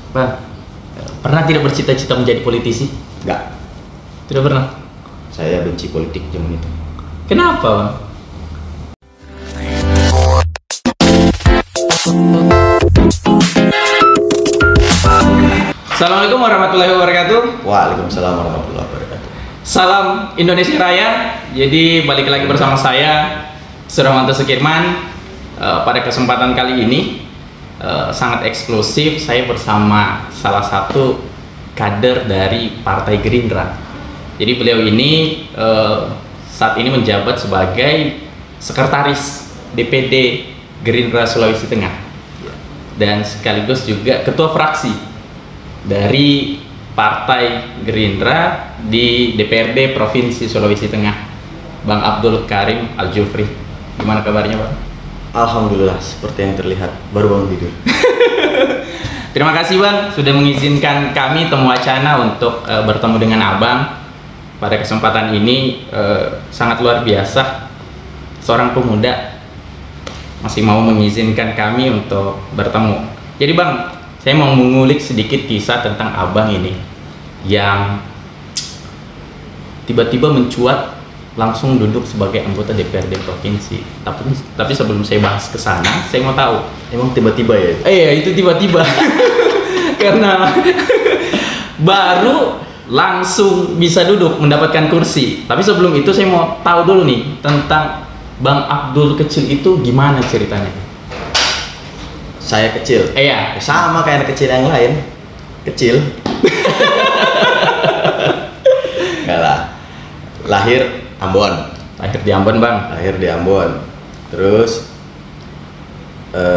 Bang, pernah tidak bercita-cita menjadi politisi? Enggak, Tidak pernah. saya benci politik zaman itu. Kenapa, Bang? Assalamualaikum warahmatullahi wabarakatuh. Waalaikumsalam warahmatullahi wabarakatuh. Salam Indonesia Raya. Jadi balik lagi bersama saya Suramanto Sukirman. Pada kesempatan kali ini sangat eksklusif, saya bersama salah satu kader dari Partai Gerindra. Jadi beliau ini saat ini menjabat sebagai Sekretaris DPD Gerindra Sulawesi Tengah dan sekaligus juga Ketua Fraksi dari Partai Gerindra di DPRD Provinsi Sulawesi Tengah, Bang Abdul Karim Al-Jufri. Gimana kabarnya, Bang? Alhamdulillah, seperti yang terlihat, baru bangun tidur. Terima kasih, Bang, sudah mengizinkan kami temu wacana untuk bertemu dengan Abang. Pada kesempatan ini sangat luar biasa, seorang pemuda masih mau mengizinkan kami untuk bertemu. Jadi, Bang, saya mau mengulik sedikit kisah tentang Abang ini yang tiba-tiba mencuat langsung duduk sebagai anggota DPRD provinsi. Tapi sebelum saya bahas ke sana, saya mau tahu. Emang tiba-tiba ya? Iya, itu tiba-tiba. Karena baru langsung bisa duduk mendapatkan kursi. Tapi sebelum itu saya mau tahu dulu nih tentang Bang Abdul kecil itu gimana ceritanya? Saya kecil. Iya. Sama kayak anak kecil yang lain. Kecil. Enggak lah. Lahir Ambon. Lahir di Ambon, Bang. Lahir di Ambon. Terus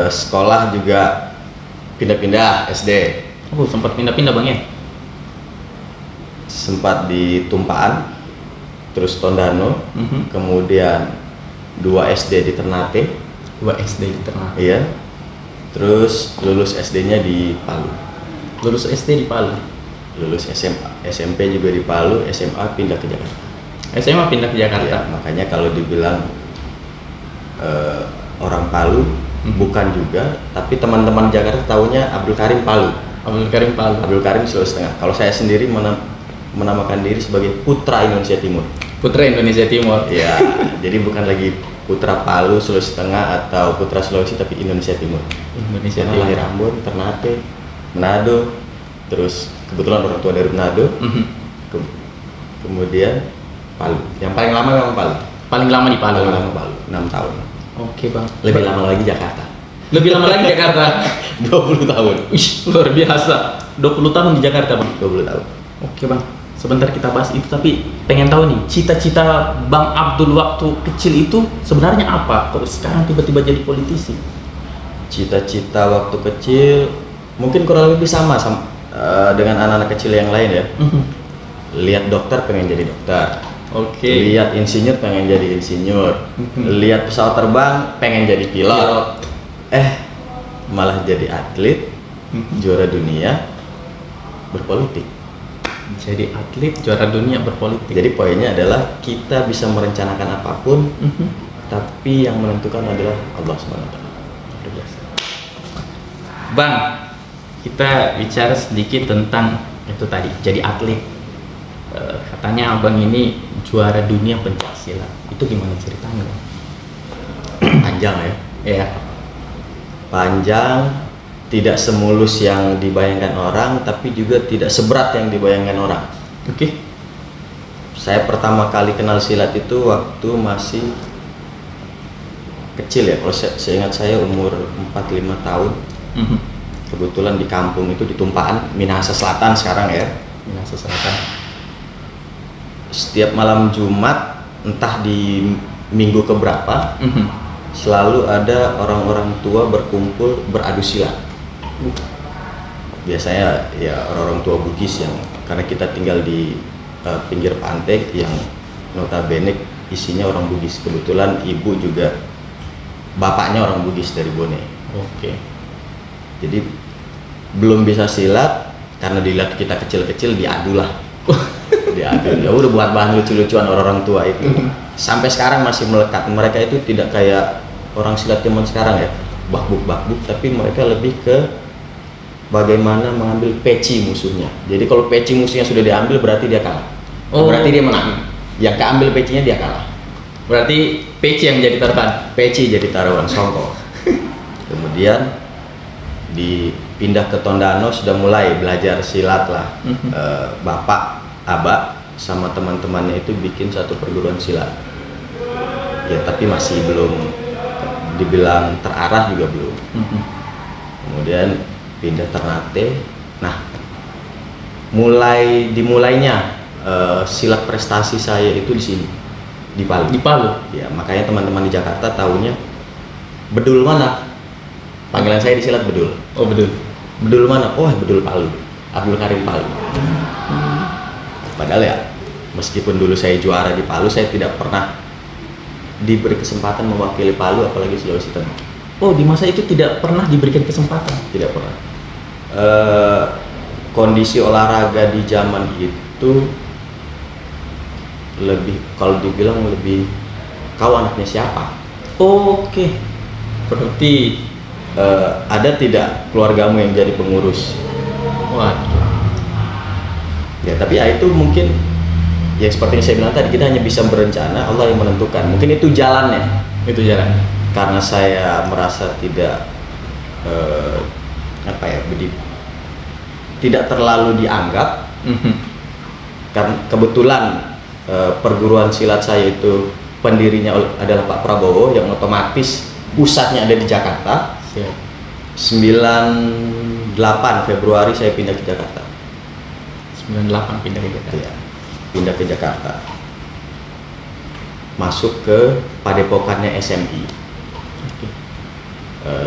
sekolah juga pindah-pindah SD. Oh, sempat pindah-pindah, Bang, ya? Sempat di Tumpaan, terus Tondano, Mhm. kemudian 2 SD di Ternate. 2 SD di Ternate. Iya. Terus lulus SD-nya di Palu. Lulus SD di Palu. Lulus SMA, SMP juga di Palu, SMA pindah ke Jakarta. SMA pindah ke Jakarta. Ya, makanya kalau dibilang orang Palu, bukan juga, tapi teman-teman Jakarta taunya Abdul Karim Palu. Abdul Karim Palu. Abdul Karim Sulawesi Tengah. Kalau saya sendiri menamakan diri sebagai Putra Indonesia Timur. Putra Indonesia Timur. Ya, jadi bukan lagi Putra Palu Sulawesi Tengah atau Putra Sulawesi, tapi Indonesia Timur. Indonesia Karena Timur. lahir Ambon, Ternate, Manado, terus kebetulan orang tua dari Manado, Mhm. kemudian Palu. Yang paling lama memang Palu. Paling lama di Palu. Paling lama Palu, 6 tahun. Oke, Bang. Lebih lama lagi Jakarta. Lebih lama lagi Jakarta. 20 tahun. Wih, luar biasa. 20 tahun di Jakarta, Bang. 20 tahun. Oke, Bang. Sebentar kita bahas itu, tapi pengen tahu nih, cita-cita Bang Abdul waktu kecil itu sebenarnya apa? Kok sekarang tiba-tiba jadi politisi? Cita-cita waktu kecil mungkin kurang lebih sama dengan anak-anak kecil yang lain ya. Lihat dokter pengen jadi dokter. Oke. Lihat insinyur pengen jadi insinyur. Lihat pesawat terbang pengen jadi pilot. Malah jadi atlet, juara dunia, berpolitik. Jadi atlet juara dunia berpolitik. Jadi poinnya adalah kita bisa merencanakan apapun, tapi yang menentukan adalah Allah SWT. Luar biasa. Bang, kita bicara sedikit tentang itu tadi, jadi atlet. Katanya Abang ini juara dunia pencaksilat. Itu gimana ceritanya, Bang? Panjang ya. Ya. Panjang, tidak semulus yang dibayangkan orang, tapi juga tidak seberat yang dibayangkan orang. Oke. Saya pertama kali kenal silat itu waktu masih kecil ya. Kalau saya ingat saya umur 4-5 tahun. Kebetulan di kampung itu di Tumpaan, Minahasa Selatan sekarang ya. Minahasa Selatan. Setiap malam Jumat, entah di minggu keberapa, selalu ada orang-orang tua berkumpul beradu silat. Biasanya ya orang-orang tua Bugis, yang karena kita tinggal di pinggir pantai yang notabene isinya orang Bugis. Kebetulan ibu juga bapaknya orang Bugis dari Bone. Oke. Jadi belum bisa silat karena dilihat kita kecil-kecil, diadu lah. Diadu. Ya udah buat bahan lucu-lucuan orang-orang tua itu. Sampai sekarang masih melekat. Mereka itu tidak kayak orang silat zaman sekarang ya, bakbuk-bakbuk, tapi mereka lebih ke bagaimana mengambil peci musuhnya. Jadi kalau peci musuhnya sudah diambil berarti dia kalah. Berarti dia menang. Yang keambil pecinya dia kalah. Berarti peci yang jadi taruhan. Peci jadi taruhan songkok. Kemudian dipindah ke Tondano, sudah mulai belajar silat lah. Bapak, abah sama teman-temannya itu bikin satu perguruan silat. Ya tapi masih belum dibilang terarah juga belum. Kemudian pindah Ternate. Nah, dimulainya silat prestasi saya itu di sini, di Palu. Di Palu. Ya, makanya teman-teman di Jakarta tahunya bedul mana? Panggilan saya di silat bedul. Oh, bedul. Bedul mana? Oh, bedul Palu. Abdul Karim Palu. Padahal ya, meskipun dulu saya juara di Palu, saya tidak pernah diberi kesempatan mewakili Palu, apalagi Sulawesi Tengah. Oh, di masa itu tidak pernah diberikan kesempatan? Tidak pernah. Kondisi olahraga di zaman itu lebih, kalau dibilang lebih, kau anaknya siapa? Oke. Berarti ada tidak keluargamu yang jadi pengurus? waduh. Ya, tapi ya itu mungkin ya seperti yang saya bilang tadi, kita hanya bisa berencana, Allah yang menentukan. Mungkin itu jalannya. Itu jalan. Karena saya merasa tidak tidak terlalu dianggap. Karena kebetulan perguruan silat saya itu pendirinya adalah Pak Prabowo, yang otomatis pusatnya ada di Jakarta. 98 Februari saya pindah ke Jakarta. 98 pindah ke Jakarta. Ya, pindah ke Jakarta. Masuk ke padepokannya SMI.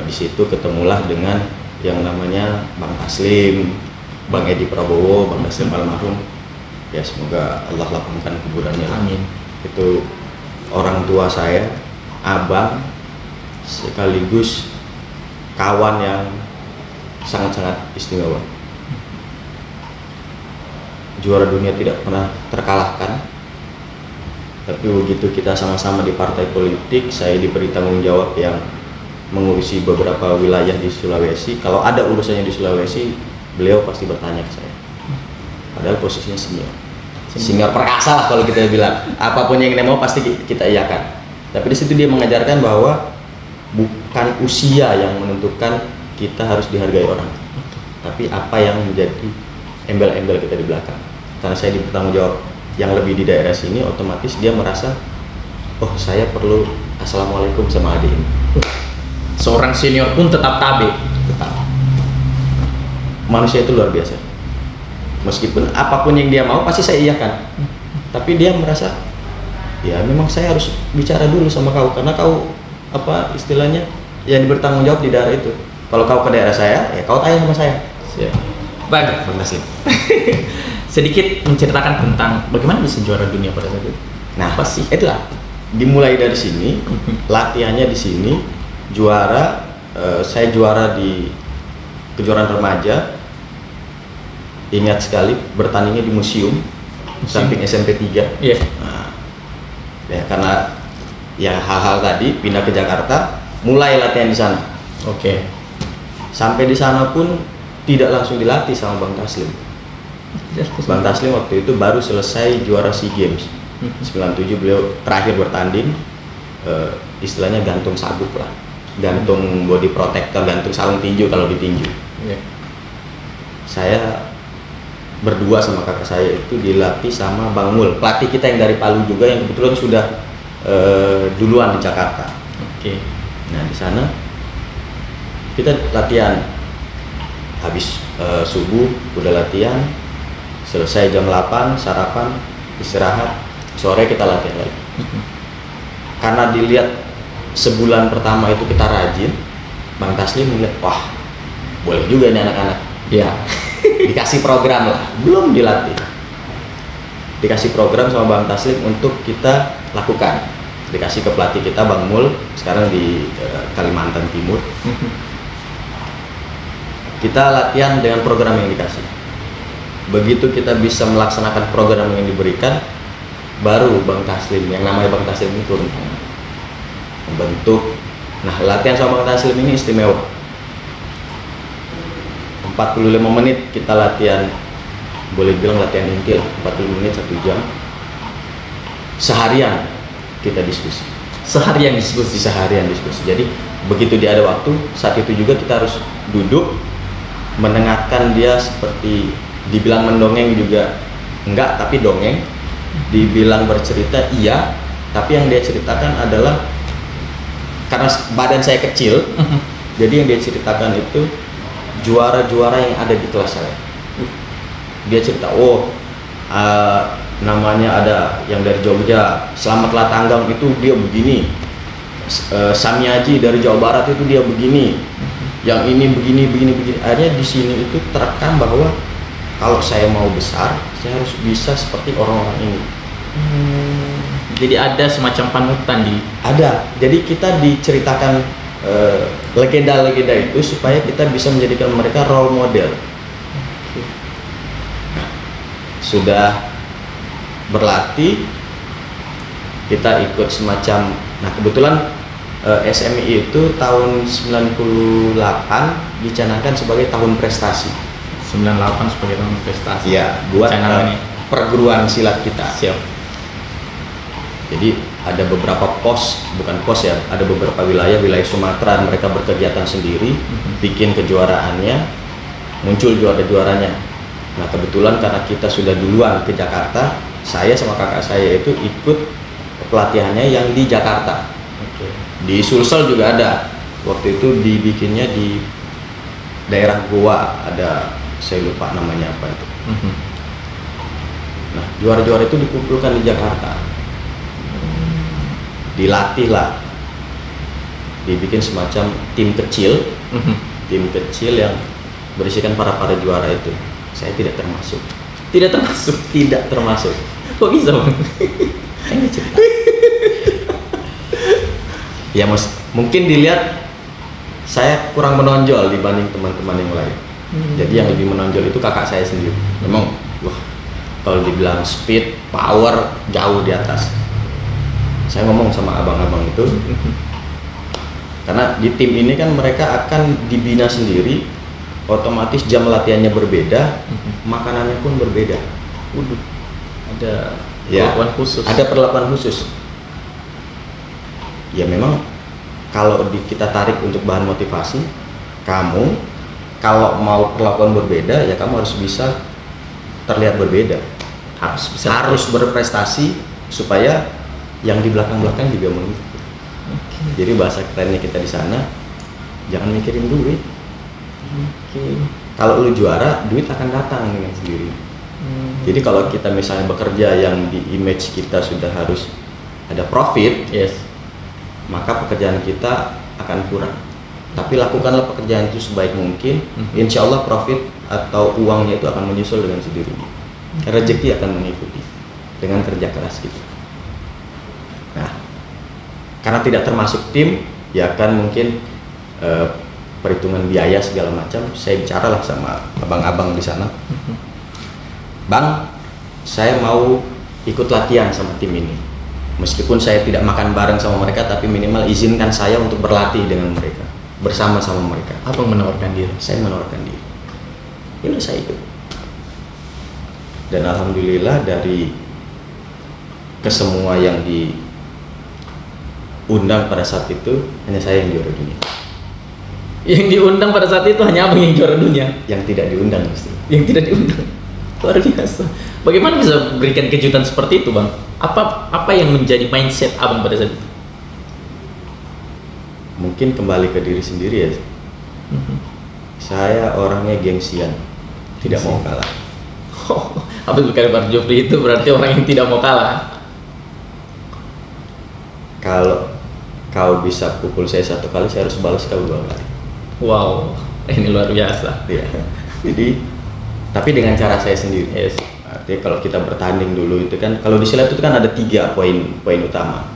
Di situ ketemulah dengan yang namanya Bang Taslim, Bang Edi Prabowo, Bang Taslim almarhum. Ya, semoga Allah lapangkan kuburannya. Amin. Itu orang tua saya, abang, sekaligus kawan yang sangat-sangat istimewa. Juara dunia tidak pernah terkalahkan. Tapi begitu kita sama-sama di partai politik, saya diberi tanggung jawab yang mengurusi beberapa wilayah di Sulawesi. Kalau ada urusannya di Sulawesi, beliau pasti bertanya ke saya. Padahal posisinya senior perkasa lah kalau kita bilang. Apapun yang dia mau pasti kita iyakan. Tapi di situ dia mengajarkan bahwa bukan usia yang menentukan kita harus dihargai orang, tapi apa yang menjadi embel-embel kita di belakang. Karena saya bertanggung jawab yang lebih di daerah sini, otomatis dia merasa, oh saya perlu assalamualaikum sama adik ini. Seorang senior pun tetap tabe. Tetap. Manusia itu luar biasa. Meskipun apapun yang dia mau pasti saya iyakan. Tapi dia merasa, ya memang saya harus bicara dulu sama kau, karena kau apa istilahnya yang bertanggung jawab di daerah itu. Kalau kau ke daerah saya, ya kau tanya sama saya. Baik, Bang Taslim. Sedikit menceritakan tentang bagaimana bisa juara dunia pada saat itu. Nah, pasti itulah. Dimulai dari sini, latihannya di sini, juara. Saya juara di kejuaraan remaja. Ingat sekali bertandingnya di museum samping SMP 3. Iya. Nah, ya karena ya hal-hal tadi pindah ke Jakarta, mulai latihan di sana. Oke. Sampai di sana pun tidak langsung dilatih sama Bang Taslim. Bang Taslim waktu itu baru selesai juara SEA Games 97, beliau terakhir bertanding, istilahnya gantung sabuk lah, gantung body protector, gantung sarung tinju kalau ditinju. Saya berdua sama kakak saya itu dilatih sama Bang Mul, pelatih kita yang dari Palu juga, yang kebetulan sudah duluan di Jakarta. Oke. Nah di sana kita latihan, habis subuh udah latihan, selesai jam 8 sarapan, istirahat, sore kita latihan lagi. Karena dilihat sebulan pertama itu kita rajin, Bang Taslim melihat, wah boleh juga ini anak-anak. Ya dikasih program lah, belum dilatih, dikasih program sama Bang Taslim untuk kita lakukan, dikasih ke pelatih kita Bang Mul, sekarang di Kalimantan Timur. Kita latihan dengan program yang dikasih. Begitu kita bisa melaksanakan program yang diberikan, baru Bang Taslim, yang namanya Bang Taslim ini turun tangan, membentuk. Nah latihan sama Bang Taslim ini istimewa. 45 menit kita latihan, boleh bilang latihan inti lah, 45 menit 1 jam. Seharian kita diskusi. Seharian diskusi. Seharian diskusi. Jadi begitu dia ada waktu, saat itu juga kita harus duduk mendengarkan dia, seperti dibilang mendongeng juga enggak, tapi dongeng. Dibilang bercerita iya, tapi yang dia ceritakan adalah, karena badan saya kecil, jadi yang dia ceritakan itu juara-juara yang ada di kelas saya. Dia cerita, namanya ada yang dari Jogja, Selamatlah Tanggang itu dia begini, Sami Aji dari Jawa Barat itu dia begini, yang ini begini. Akhirnya di sini itu terekam bahwa kalau saya mau besar, saya harus bisa seperti orang-orang ini. Jadi ada semacam panutan di. Ada. Jadi kita diceritakan legenda-legenda itu supaya kita bisa menjadikan mereka role model. Sudah berlatih, kita ikut semacam, nah kebetulan SMI itu tahun 98 dicanangkan sebagai tahun prestasi. 98 sebagai tahun prestasi. Iya, buat perguruan silat kita. Siap. Jadi ada beberapa bukan pos ya, ada beberapa wilayah Sumatera mereka berkegiatan sendiri, bikin kejuaraannya, muncul juara-juaranya. Nah kebetulan karena kita sudah duluan ke Jakarta, saya sama kakak saya itu ikut pelatihannya yang di Jakarta. Di Sulsel juga ada, waktu itu dibikinnya di daerah Goa, ada, saya lupa namanya apa itu. Nah juara-juara itu dikumpulkan di Jakarta, dilatih lah, dibikin semacam tim kecil, tim kecil yang berisikan para juara itu. Saya tidak termasuk. Tidak termasuk. Kok bisa, Bang? Ini cerita. Ya mungkin dilihat saya kurang menonjol dibanding teman-teman yang lain. Jadi yang lebih menonjol itu kakak saya sendiri. Memang kalau dibilang speed, power jauh di atas. Saya ngomong sama abang-abang itu, karena di tim ini kan mereka akan dibina sendiri, otomatis jam latihannya berbeda, makanannya pun berbeda. Ada perlakuan khusus. Ada perlakuan khusus. Ya memang kalau kita tarik untuk bahan motivasi, kamu kalau mau perlakuan berbeda, ya kamu harus bisa terlihat berbeda, harus berprestasi supaya yang di belakang-belakang juga mengikuti. Jadi bahasa kerennya kita di sana, jangan mikirin duit. Kalau lu juara, duit akan datang dengan sendiri. Jadi kalau kita misalnya bekerja yang di image kita sudah harus ada profit, maka pekerjaan kita akan kurang. Tapi lakukanlah pekerjaan itu sebaik mungkin, insya Allah profit atau uangnya itu akan menyusul dengan sendirinya. Rezeki akan mengikuti dengan kerja keras kita. Nah, karena tidak termasuk tim, ya kan mungkin perhitungan biaya segala macam. Saya bicaralah sama abang-abang di sana. Bang, saya mau ikut latihan sama tim ini. Meskipun saya tidak makan bareng sama mereka, tapi minimal izinkan saya untuk berlatih dengan mereka, bersama-sama mereka. Abang menawarkan diri? Saya menawarkan diri. Ya udah, saya ikut. Dan alhamdulillah dari kesemua yang diundang pada saat itu, hanya saya yang juara dunia. Yang diundang pada saat itu hanya abang yang juara dunia? Yang tidak diundang mesti. Yang tidak diundang. Luar biasa. Bagaimana bisa berikan kejutan seperti itu, Bang? Apa yang menjadi mindset abang pada saat itu? Mungkin kembali ke diri sendiri ya. Saya orangnya gengsian, tidak mau kalah. Abang bukan Bang Jofri itu berarti orang yang tidak mau kalah. Kalau kau bisa pukul saya 1 kali, saya harus balas kau 2 kali. Wow, ini luar biasa. Ya. Jadi, tapi dengan cara saya sendiri. Yes. Artinya kalau kita bertanding dulu itu kan, kalau di silat itu kan ada 3 poin utama.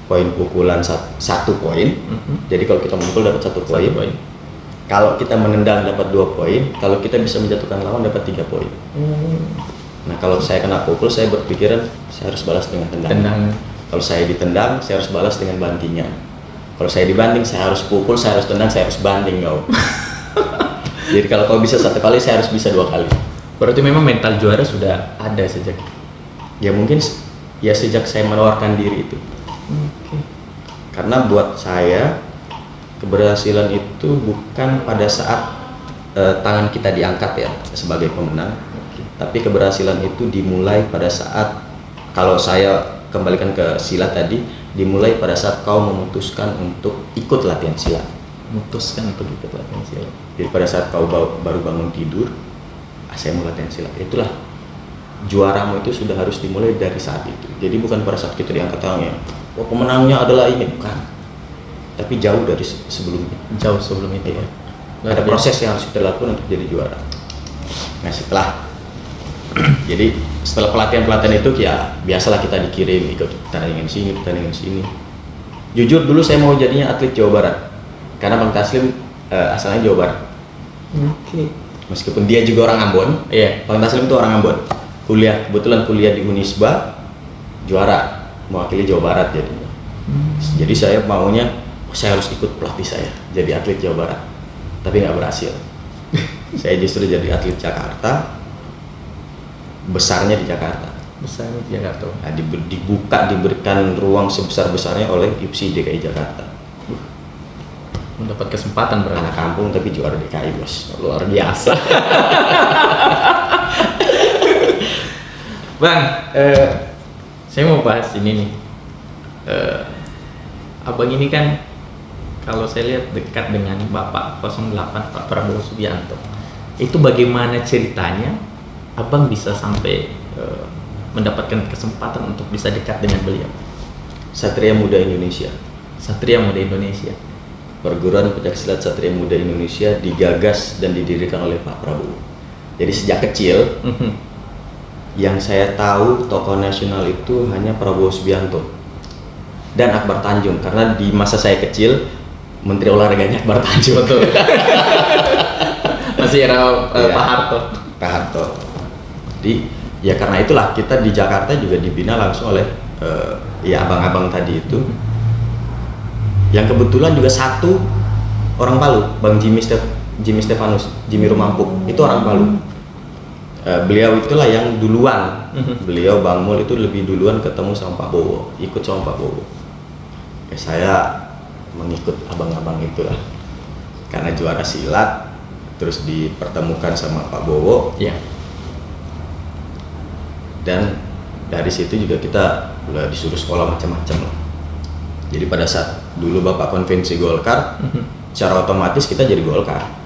Poin pukulan 1 poin. Jadi kalau kita memukul dapat 1 poin. Kalau kita menendang dapat 2 poin. Kalau kita bisa menjatuhkan lawan dapat 3 poin. Nah kalau saya kena pukul, saya berpikiran saya harus balas dengan tendangan. Kalau saya ditendang, saya harus balas dengan bantingan. Kalau saya dibanding, saya harus pukul, saya harus tendang, saya harus banding kau. Jadi kalau kau bisa satu kali, saya harus bisa 2 kali. Berarti memang mental juara sudah ada sejak. Ya mungkin ya sejak saya menawarkan diri itu. Oke. Karena buat saya keberhasilan itu bukan pada saat tangan kita diangkat ya sebagai pemenang, tapi keberhasilan itu dimulai pada saat, kalau saya kembalikan ke silat tadi, dimulai pada saat kau memutuskan untuk ikut latihan silat. Memutuskan untuk ikut latihan silat. Jadi pada saat kau baru bangun tidur, saya mau latihan silat. Itulah juaramu, itu sudah harus dimulai dari saat itu. Jadi bukan pada saat kita diangkat tangannya, oh pemenangnya adalah ini, bukan. Tapi jauh dari sebelumnya. Jauh sebelum itu ya. Ada proses yang harus kita lakukan untuk jadi juara. Nah jadi setelah pelatihan itu ya biasalah kita dikirim ikut pertandingan sini. Jujur dulu saya mau jadinya atlet Jawa Barat, karena Bang Taslim asalnya Jawa Barat. Oke. Meskipun dia juga orang Ambon, Bang Taslim itu orang Ambon. Kebetulan kuliah di Unisba, juara mewakili Jawa Barat jadinya. Jadi saya maunya saya harus ikut pelatih saya jadi atlet Jawa Barat, tapi nggak berhasil. Saya justru jadi atlet Jakarta, besarnya di Jakarta. Nah, diberikan ruang sebesar-besarnya oleh IPSI DKI Jakarta. Mendapat kesempatan berada Anak kampung tapi juara DKI, bos. luar biasa. Bang, saya mau bahas ini nih. Abang ini kan kalau saya lihat dekat dengan Bapak 08 Pak Prabowo Subianto. Itu bagaimana ceritanya Abang bisa sampai mendapatkan kesempatan untuk bisa dekat dengan beliau? Satria Muda Indonesia. Satria Muda Indonesia. Perguruan pencaksilat Satria Muda Indonesia digagas dan didirikan oleh Pak Prabowo. Jadi sejak kecil yang saya tahu tokoh nasional itu hanya Prabowo Subianto dan Akbar Tanjung, karena di masa saya kecil Menteri Olahraganya Akbar Tanjung. Betul. Masih era Pak Harto. Pak Harto. Jadi ya karena itulah kita di Jakarta juga dibina langsung oleh ya abang-abang tadi itu, yang kebetulan juga satu orang Palu, Bang Jimmy Stefanus, Jimmy Rumampuk, itu orang Palu. Beliau itulah yang duluan, beliau Bang Mul itu lebih duluan ketemu sama Pak Bowo, ikut sama Pak Bowo. Ya, saya mengikut abang-abang itulah, karena juara silat, terus dipertemukan sama Pak Bowo. Ya. Dan dari situ juga kita udah disuruh sekolah macam-macam lah. Jadi pada saat dulu Bapak konvensi Golkar, secara otomatis kita jadi Golkar.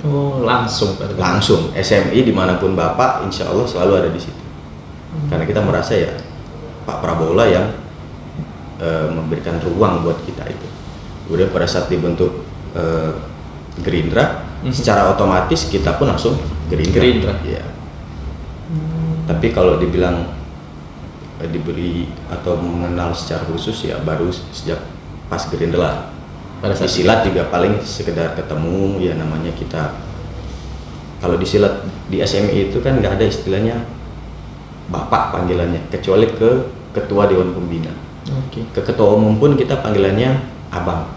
Oh, langsung SMI dimanapun Bapak, insya Allah selalu ada di situ. Karena kita merasa ya Pak Prabowo lah yang memberikan ruang buat kita itu. Kemudian pada saat dibentuk Gerindra, secara otomatis kita pun langsung Gerindra. Ya. Tapi kalau dibilang diberi atau mengenal secara khusus ya baru sejak pas Gerindra lah. Pada saat di silat juga paling sekedar ketemu, ya namanya kita, kalau di silat di SMI itu kan nggak ada istilahnya Bapak panggilannya, kecuali ke Ketua Dewan Pembina. Ke Ketua Umum pun kita panggilannya Abang.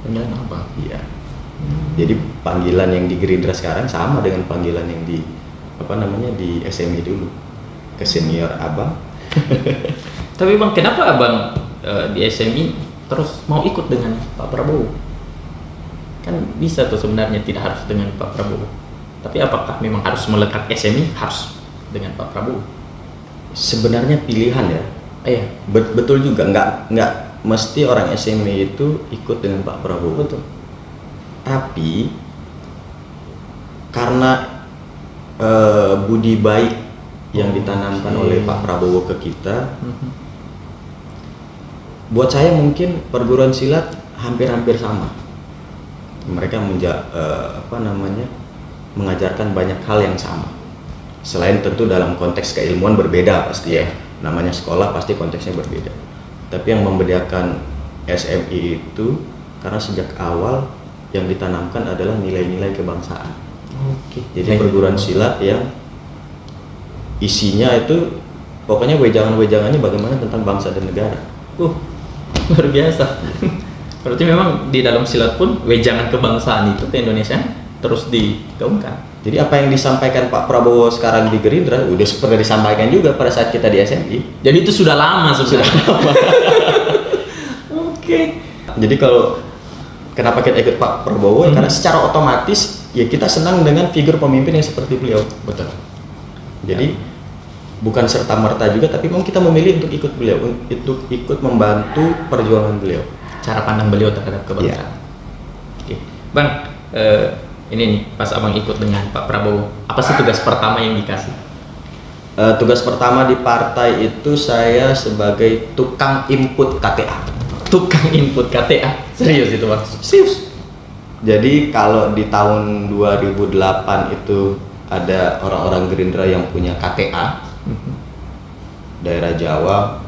Panggilan Abang? Iya. Jadi panggilan yang di Gerindra sekarang sama dengan panggilan yang di di SMI dulu, ke senior Abang. Tapi Bang, kenapa Abang di SMI terus mau ikut dengan Pak Prabowo? Kan bisa tuh sebenarnya tidak harus dengan Pak Prabowo. Tapi apakah memang harus melekat SMI harus dengan Pak Prabowo? Sebenarnya pilihan ya. Iya. Betul juga, nggak mesti orang SMI itu ikut dengan Pak Prabowo. Betul. Tapi karena budi baik yang ditanamkan oleh Pak Prabowo ke kita, buat saya mungkin perguruan silat hampir-hampir sama. Mereka mengajarkan banyak hal yang sama. Selain tentu dalam konteks keilmuan berbeda pasti ya. Namanya sekolah pasti konteksnya berbeda. Tapi yang membedakan SMI itu karena sejak awal yang ditanamkan adalah nilai-nilai kebangsaan. Jadi perguruan silat yang isinya itu pokoknya wejangan-wejangannya bagaimana tentang bangsa dan negara. Luar biasa. Berarti memang di dalam silat pun wejangan kebangsaan itu ke Indonesia terus digaungkan. Jadi apa yang disampaikan Pak Prabowo sekarang di Gerindra udah pernah disampaikan juga pada saat kita di SMI. Jadi itu sudah lama sebenarnya. Oke. Jadi kalau kenapa kita ikut Pak Prabowo? Karena secara otomatis ya kita senang dengan figur pemimpin yang seperti beliau. Betul. Jadi bukan serta merta juga, tapi memang kita memilih untuk ikut beliau, untuk ikut membantu perjuangan beliau. Cara pandang beliau terhadap kebangsaan. Oke, Bang, ini nih pas abang ikut dengan Pak Prabowo, apa sih tugas pertama yang dikasih? Tugas pertama di partai itu saya sebagai tukang input KTA. Tukang input KTA? Serius itu Bang? Serius. Jadi kalau di tahun 2008 itu ada orang-orang Gerindra yang punya KTA daerah Jawa,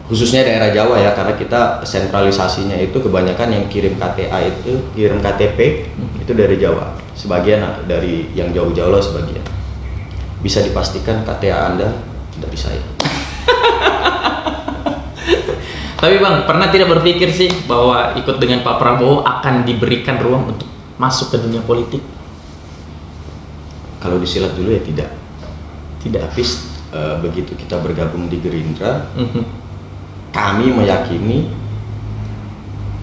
khususnya daerah Jawa ya, karena kita sentralisasinya itu kebanyakan yang kirim KTA itu, kirim KTP itu dari Jawa, sebagian dari yang jauh-jauh lah sebagian. Bisa dipastikan KTA Anda dari saya. Tapi Bang, pernah tidak berpikir sih bahwa ikut dengan Pak Prabowo akan diberikan ruang untuk masuk ke dunia politik? Kalau disilat dulu ya tidak. Tidak. Tapi begitu kita bergabung di Gerindra, kami meyakini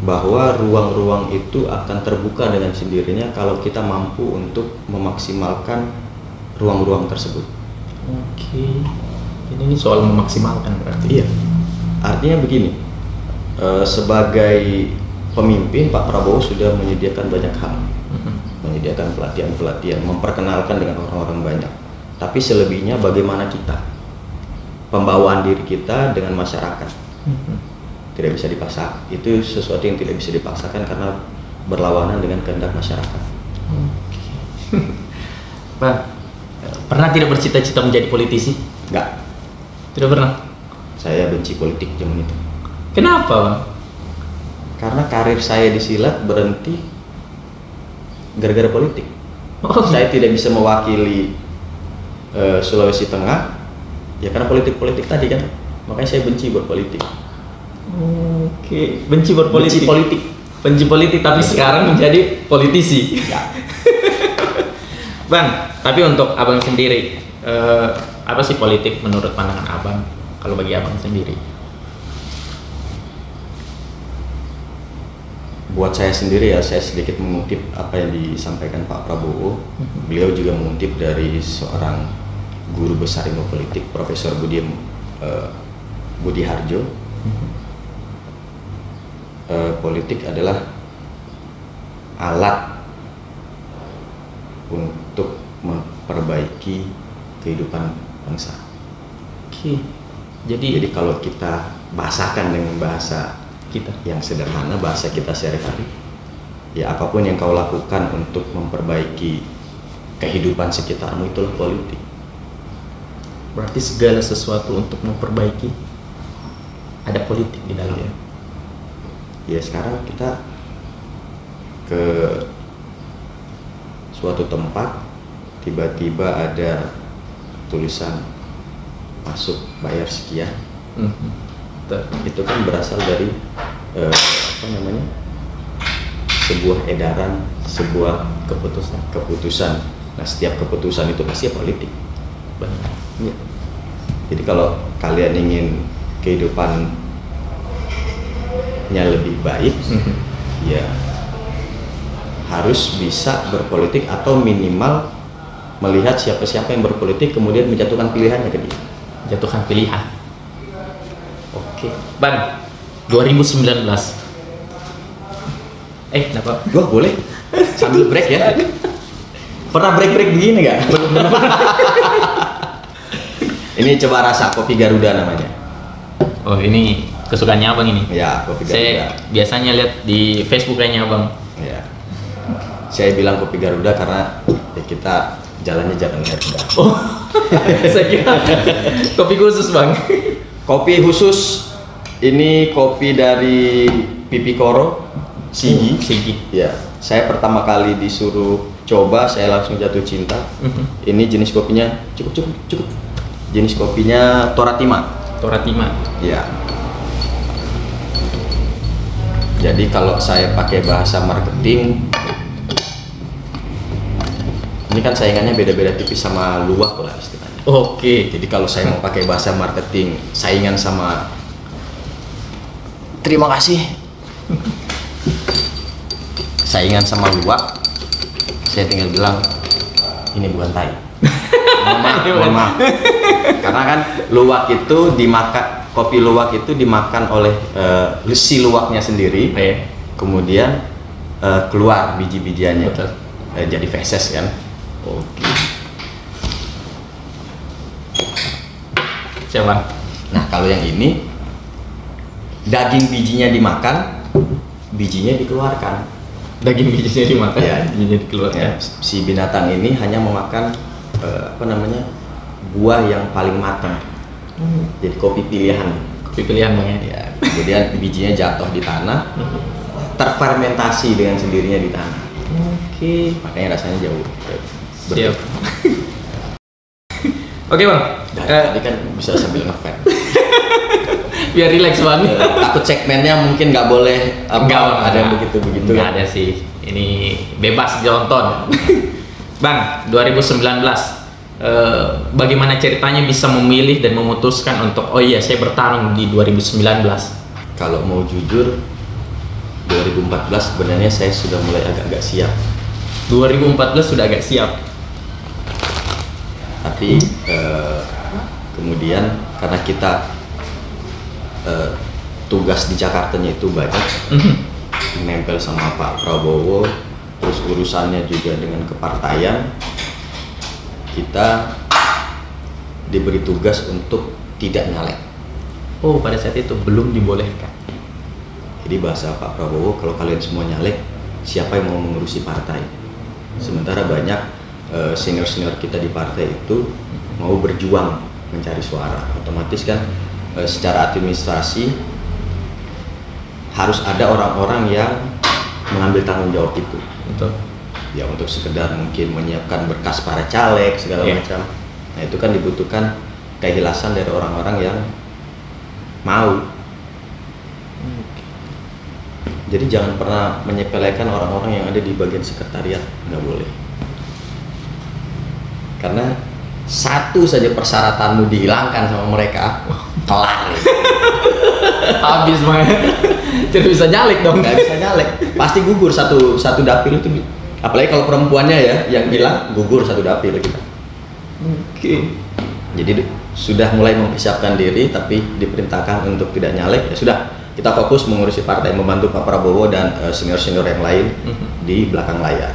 bahwa ruang-ruang itu akan terbuka dengan sendirinya kalau kita mampu untuk memaksimalkan ruang-ruang tersebut. Oke. Ini soal memaksimalkan berarti. Iya. Artinya begini, sebagai pemimpin Pak Prabowo sudah menyediakan banyak hal, menyediakan pelatihan-pelatihan, memperkenalkan dengan orang-orang banyak. Tapi selebihnya bagaimana kita, pembawaan diri kita dengan masyarakat, tidak bisa dipaksa. Itu sesuatu yang tidak bisa dipaksakan karena berlawanan dengan kehendak masyarakat. Bang, pernah tidak bercita-cita menjadi politisi? Enggak. Tidak pernah. Saya benci politik zaman itu. Kenapa Bang? Karena karir saya di silat berhenti gara-gara politik. Saya tidak bisa mewakili Sulawesi Tengah ya karena politik-politik tadi kan, makanya saya benci berpolitik. Oke, benci berpolitik. Benci politik tapi sekarang menjadi politisi. Ya. Bang, tapi untuk abang sendiri, apa sih politik menurut pandangan abang? Kalau bagi abang sendiri? Buat saya sendiri ya, saya sedikit mengutip apa yang disampaikan Pak Prabowo. Beliau juga mengutip dari seorang guru besar ilmu politik, Profesor Budi Harjo. Politik adalah alat untuk memperbaiki kehidupan bangsa. Oke. Jadi kalau kita bahasakan dengan bahasa Kita yang sederhana, bahasa kita sehari-hari, ya apapun yang kau lakukan untuk memperbaiki kehidupan sekitarmu itulah politik. berarti segala sesuatu untuk memperbaiki ada politik di dalamnya. Ya sekarang kita ke suatu tempat, tiba-tiba ada tulisan masuk bayar sekian. Itu kan berasal dari sebuah edaran, sebuah keputusan. Nah, setiap keputusan itu pasti politik. Benar. Ya. Jadi kalau kalian ingin kehidupannya lebih baik, ya harus bisa berpolitik atau minimal melihat siapa-siapa yang berpolitik kemudian menjatuhkan pilihannya ke dia. Jatuhkan pilihan. Oke, Bang, 2019. Kenapa? Wah, boleh. Sambil break ya. Pernah break-break begini nggak? Belum. Ini coba rasa kopi Garuda namanya. Oh, ini kesukaannya Abang ini. Ya, kopi Garuda. Saya biasanya lihat di Facebook kayaknya Abang. Ya. Saya bilang kopi Garuda karena ya kita jalannya jalan Garuda. Oh, saya kira kopi khusus Bang. Kopi khusus, ini kopi dari Pipi Koro, Sigi. Sigi. Ya, saya pertama kali disuruh coba, saya langsung jatuh cinta. Ini jenis kopinya cukup. Jenis kopinya Toratima. Toratima. Ya. Jadi kalau saya pakai bahasa marketing, Ini kan saingannya beda-beda tipis sama luwak lah istilahnya. Oke. Jadi kalau saya mau pakai bahasa marketing, saingan sama terima kasih. Saingan sama luwak, saya tinggal bilang ini bukan tai. Mohon maaf. Karena kan luwak itu dimakan, kopi luwak itu dimakan oleh si luwaknya sendiri. Kemudian keluar biji-bijiannya. Jadi feses kan. Oke. Siapa? Nah kalau yang ini daging bijinya dimakan, bijinya dikeluarkan. Daging bijinya dimakan, Ya, bijinya dikeluarkan. Ya, si binatang ini hanya memakan buah yang paling matang. Jadi kopi pilihan. Kopi pilihan Bang ya. Ya, kemudian bijinya jatuh di tanah, terfermentasi dengan sendirinya di tanah. Oke. Makanya rasanya jauh. Siap. Oke Bang. Tadi kan bisa sambil ngefan. Biar rileks banget. Takut segmennya mungkin nggak boleh ada yang begitu-begitu. Nggak ada sih. Ini bebas ditonton. Bang, 2019 bagaimana ceritanya bisa memilih dan memutuskan untuk saya bertarung di 2019? Kalau mau jujur 2014 sebenarnya saya sudah mulai agak-agak siap. 2014 sudah agak siap. Tapi kemudian karena kita tugas di Jakartanya itu banyak, nempel sama Pak Prabowo, terus urusannya juga dengan kepartaian, kita diberi tugas untuk tidak nyalek. Oh, pada saat itu belum dibolehkan. Jadi bahasa Pak Prabowo, kalau kalian semua nyalek, siapa yang mau mengurusi partai? Sementara banyak senior-senior kita di partai itu mau berjuang mencari suara. Otomatis kan secara administrasi harus ada orang-orang yang mengambil tanggung jawab itu. Betul. Ya untuk sekedar mungkin menyiapkan berkas para caleg segala macam. Nah itu kan dibutuhkan keikhlasan dari orang-orang yang mau. Jadi jangan pernah menyepelekan orang-orang yang ada di bagian sekretariat, nggak boleh. Karena satu saja persyaratanmu dihilangkan sama mereka, kelar. Habis Bang. Tidak bisa nyalek dong. Nggak bisa nyalek, pasti gugur satu dapil itu. Apalagi kalau perempuannya ya yang bilang gugur satu dapil kita. Oke. Jadi sudah mulai mempersiapkan diri, tapi diperintahkan untuk tidak nyalek. Ya sudah, kita fokus mengurusi partai, membantu Pak Prabowo dan senior-senior yang lain di belakang layar.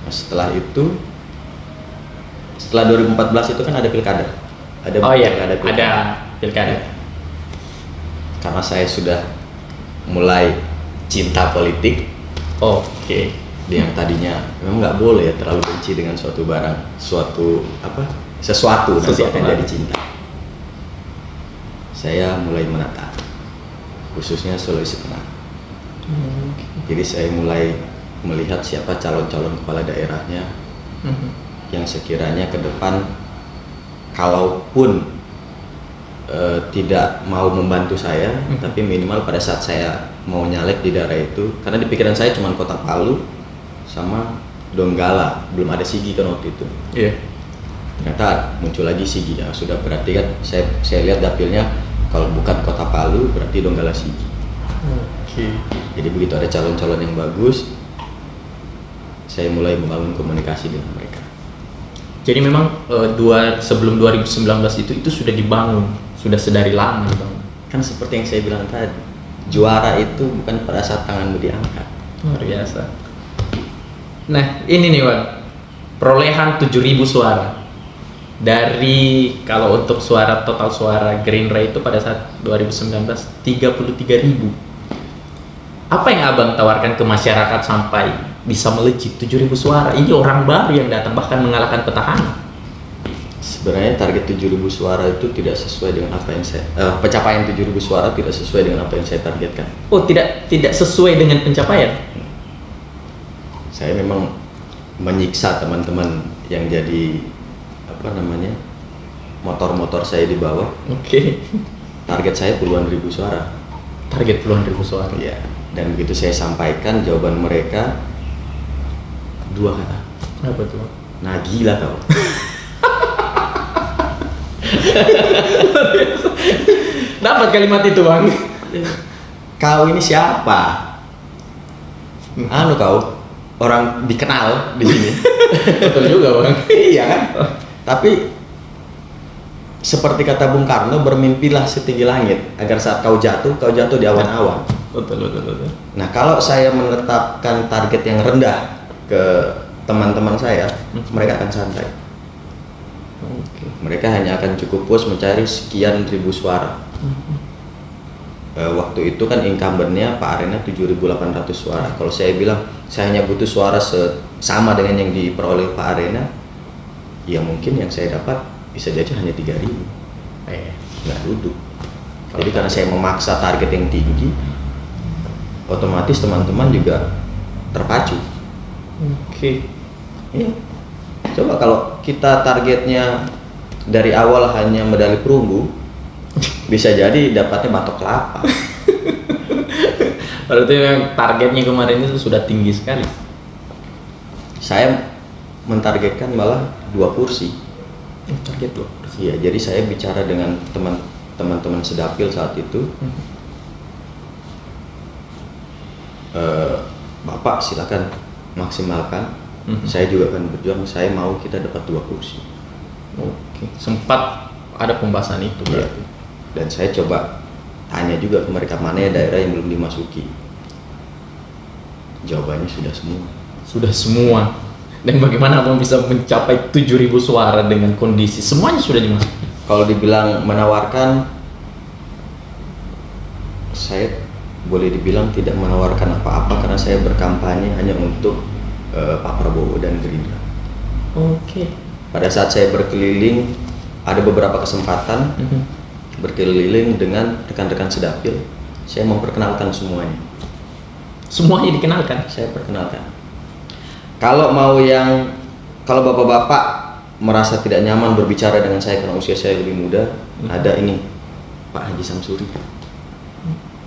Nah, setelah 2014 itu kan ada pilkada. Ada pilkada. Karena saya sudah mulai cinta politik. Oke. Yang tadinya memang nggak boleh ya terlalu benci dengan suatu barang, sesuatu nanti akan jadi cinta. Saya mulai menata, khususnya Sulawesi Tengah. Jadi saya mulai melihat siapa calon-calon kepala daerahnya yang sekiranya ke depan kalaupun tidak mau membantu saya, tapi minimal pada saat saya mau nyalek di daerah itu, karena di pikiran saya cuma Kota Palu sama Donggala, belum ada Sigi kan waktu itu. Iya. Ternyata muncul lagi Sigi, ya sudah berarti kan saya lihat dapilnya kalau bukan Kota Palu berarti Donggala Sigi. Oke. Jadi begitu ada calon-calon yang bagus, saya mulai membangun komunikasi dengan mereka. Jadi memang sebelum 2019 itu sudah dibangun, sudah sedari lama dibangun. Kan seperti yang saya bilang tadi, juara itu bukan pada saat tanganmu diangkat. Luar biasa. Nah ini nih Bang, perolehan 7.000 suara. Dari kalau untuk total suara Gerindra itu pada saat 2019 33.000. Apa yang Abang tawarkan ke masyarakat sampai bisa melejit 7.000 suara? Ini orang baru yang datang, bahkan mengalahkan petahana. Sebenarnya target 7.000 suara itu tidak sesuai dengan apa yang saya pencapaian 7.000 suara tidak sesuai dengan apa yang saya targetkan. Oh, tidak sesuai dengan pencapaian. Saya memang menyiksa teman-teman yang jadi motor-motor saya di bawah. Oke. Target saya puluhan ribu suara. Target puluhan ribu suara. Iya. Dan begitu saya sampaikan jawaban mereka 2 kata. Apa tuh? Nah gila kau. Dapat kalimat itu bang. Kau ini siapa? Anu kau, orang dikenal di sini. Betul juga bang. Iya kan? Tapi seperti kata Bung Karno, bermimpilah setinggi langit agar saat kau jatuh di awan-awan. Betul. Nah, kalau saya menetapkan target yang rendah ke teman-teman saya, mereka akan santai. Oke. Mereka hanya akan cukup puas mencari sekian ribu suara. Waktu itu kan incumbentnya Pak Arena 7.800 suara. Kalau saya bilang saya hanya butuh suara sama dengan yang diperoleh Pak Arena, ya mungkin yang saya dapat bisa jadi hanya 3.000. Nggak duduk. Jadi karena saya memaksa target yang tinggi, otomatis teman-teman juga terpacu. Oke. Iya. Coba kalau kita targetnya dari awal hanya medali perunggu, bisa jadi dapatnya batok kelapa. Berarti yang targetnya kemarin itu sudah tinggi sekali. Saya mentargetkan malah 2 kursi. Target 2 kursi. Iya, jadi saya bicara dengan teman-teman Sedapil saat itu. Bapak silakan maksimalkan. Saya juga akan berjuang. Saya mau kita dapat 2 kursi. Oke. Sempat ada pembahasan itu berarti. Iya. Dan saya coba tanya juga ke mereka mana ya daerah yang belum dimasuki. Jawabannya sudah semua. Sudah semua. Dan bagaimana abang bisa mencapai 7.000 suara dengan kondisi semuanya sudah dimasuki? Kalau dibilang menawarkan, saya boleh dibilang tidak menawarkan apa-apa karena saya berkampanye hanya untuk Pak Prabowo dan Gerindra. Oke. Pada saat saya berkeliling, ada beberapa kesempatan berkeliling dengan rekan-rekan Sedapil, saya memperkenalkan semuanya. Semuanya dikenalkan? Saya perkenalkan. Kalau bapak-bapak merasa tidak nyaman berbicara dengan saya karena usia saya lebih muda, ada ini Pak Haji Samsuri.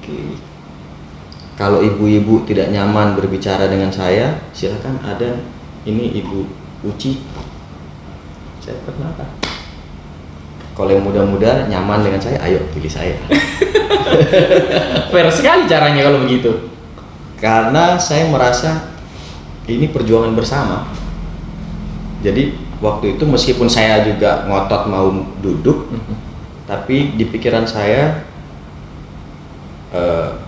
Oke. Kalau ibu-ibu tidak nyaman berbicara dengan saya, silakan ada ini Ibu Uci. Saya perkenalkan. Kalau yang muda-muda nyaman dengan saya, ayo pilih saya. Fair sekali caranya kalau begitu. Karena saya merasa ini perjuangan bersama. Jadi waktu itu meskipun saya juga ngotot mau duduk, tapi di pikiran saya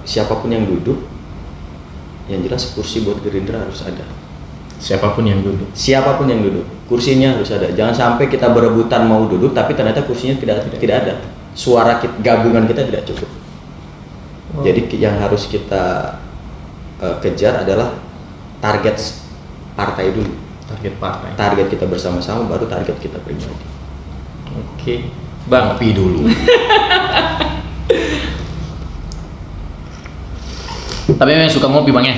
siapapun yang duduk, yang jelas kursi buat Gerindra harus ada. Siapapun yang duduk. Siapapun yang duduk, kursinya harus ada. Jangan sampai kita berebutan mau duduk, tapi ternyata kursinya tidak ada. Suara gabungan kita tidak cukup. Jadi yang harus kita kejar adalah target partai dulu. Target partai. Target kita bersama-sama, baru target kita pribadi. Oke. Bang, Ngopi dulu. Tapi memang suka ngopi bang ya?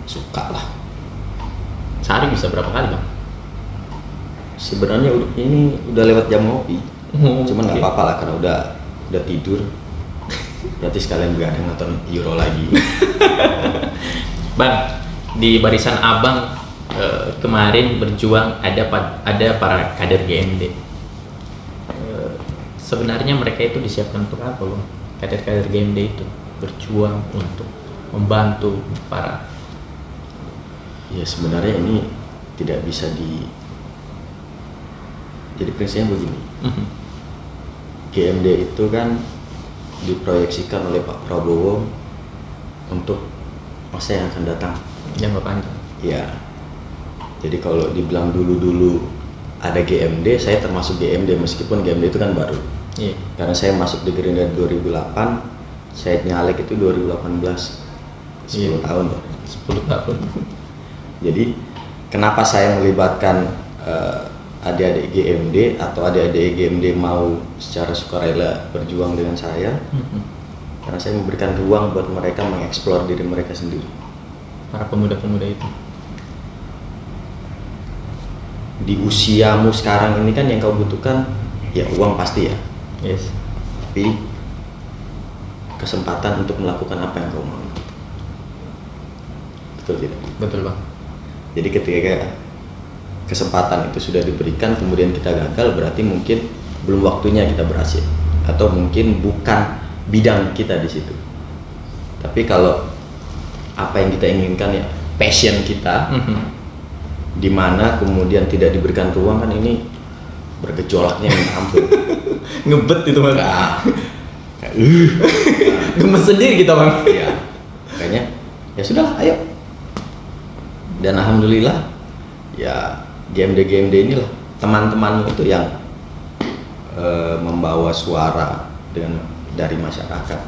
Suka lah. Sehari bisa berapa kali bang? Sebenarnya ini udah lewat jam ngopi. Cuman nggak Oke. apa-apa lah karena udah tidur. Berarti sekalian begadang nonton Euro lagi. Bang, di barisan abang kemarin berjuang ada para kader GMD. Sebenarnya mereka itu disiapkan untuk apa bang? Kader-kader GMD itu berjuang untuk membantu para. Ya sebenarnya ini tidak bisa jadi prinsipnya begini. GMD itu kan diproyeksikan oleh Pak Prabowo untuk masa yang akan datang. Jangka panjang. Ya. Jadi kalau dibilang dulu ada GMD, saya termasuk GMD meskipun GMD itu kan baru. Iya. Karena saya masuk di Gerindra 2008, saya nyalek itu 2018. 10 tahun tuh. 10 tahun. Jadi kenapa saya melibatkan adik-adik GMD atau adik-adik GMD mau secara sukarela berjuang dengan saya? Karena saya memberikan ruang buat mereka mengeksplor diri mereka sendiri. Para pemuda-pemuda itu. Di usiamu sekarang ini kan yang kau butuhkan ya uang pasti ya. Yes. Tapi kesempatan untuk melakukan apa yang kau mau. betul tidak? Betul Bang. Jadi ketika kesempatan itu sudah diberikan kemudian kita gagal, berarti mungkin belum waktunya kita berhasil, atau mungkin bukan bidang kita di situ. Tapi kalau apa yang kita inginkan ya, passion kita, di mana kemudian tidak diberikan ruang, kan ini bergejolaknya yang ampun. Ngebet itu Bang. Nah, Gemes sendiri kita Bang. ya, makanya ya sudah, ayo. Dan alhamdulillah ya GMD inilah teman-temanmu itu yang membawa suara dari masyarakat.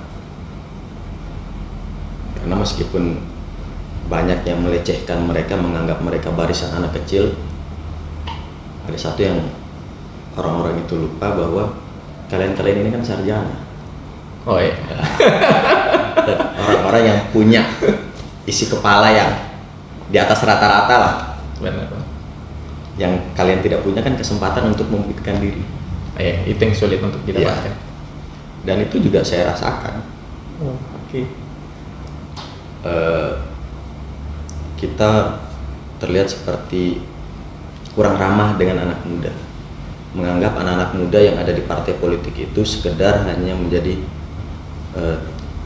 Karena meskipun banyak yang melecehkan mereka, menganggap mereka barisan anak kecil, ada satu yang orang-orang itu lupa bahwa kalian ini kan sarjana. Oh iya. Orang-orang yang punya isi kepala yang di atas rata-rata lah. Benar Bang. Yang kalian tidak punya kan kesempatan untuk membuktikan diri. Itu yang sulit untuk didapatkan. Ya. Dan itu juga saya rasakan. Oke. Kita terlihat seperti kurang ramah dengan anak muda, menganggap anak-anak muda yang ada di partai politik itu sekedar hanya menjadi